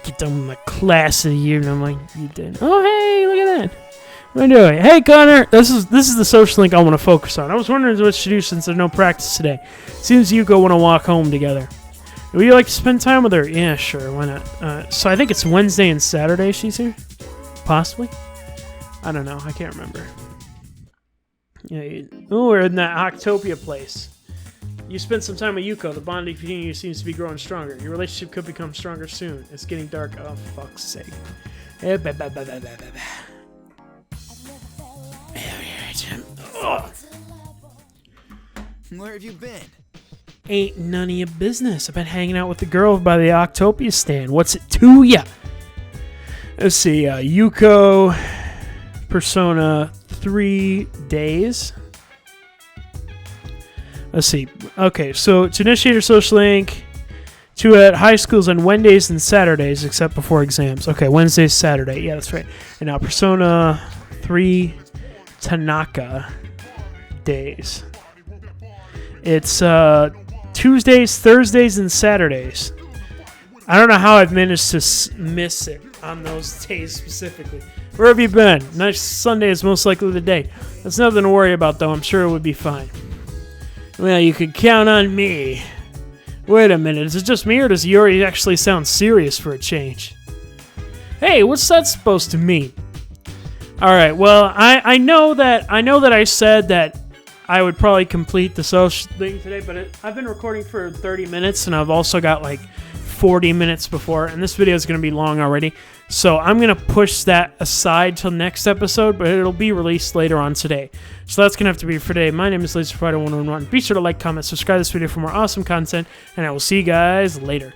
Get done with my class of the year, and I'm like, you did. Oh, hey, look at that. What are you doing? Hey, Connor. This is the social link I want to focus on. I was wondering what to do since there's no practice today. Seems you go want to walk home together. Would you like to spend time with her? Yeah, sure. Why not? So I think it's Wednesday and Saturday she's here? Possibly? I don't know. I can't remember. Yeah. Oh, we're in that Octopia place. You spent some time with Yuko. The bond between you seems to be growing stronger. Your relationship could become stronger soon. It's getting dark. Oh, fuck's sake. Where have you been? Ain't none of your business. I've been hanging out with the girl by the Octopia stand. What's it to ya? Let's see. Yuko, Persona, 3 days. Let's see. Okay, so to initiate your social link, to at high schools on Wednesdays and Saturdays, except before exams. Okay, Wednesdays, Saturday. Yeah, that's right. And now Persona 3 Tanaka days. It's Tuesdays, Thursdays, and Saturdays. I don't know how I've managed to miss it on those days specifically. Where have you been? Next Sunday is most likely the day. That's nothing to worry about, though. I'm sure it would be fine. Well, you could count on me. Wait a minute. Is it just me, or does Yuri actually sound serious for a change? Hey, what's that supposed to mean? All right. Well, I know that I said that I would probably complete the social thing today, but I've been recording for 30 minutes, and I've also got like 40 minutes before, and this video is going to be long already. So I'm going to push that aside till next episode, but it'll be released later on today. So that's going to have to be for today. My name is LaserFighter111. Be sure to like, comment, subscribe to this video for more awesome content, and I will see you guys later.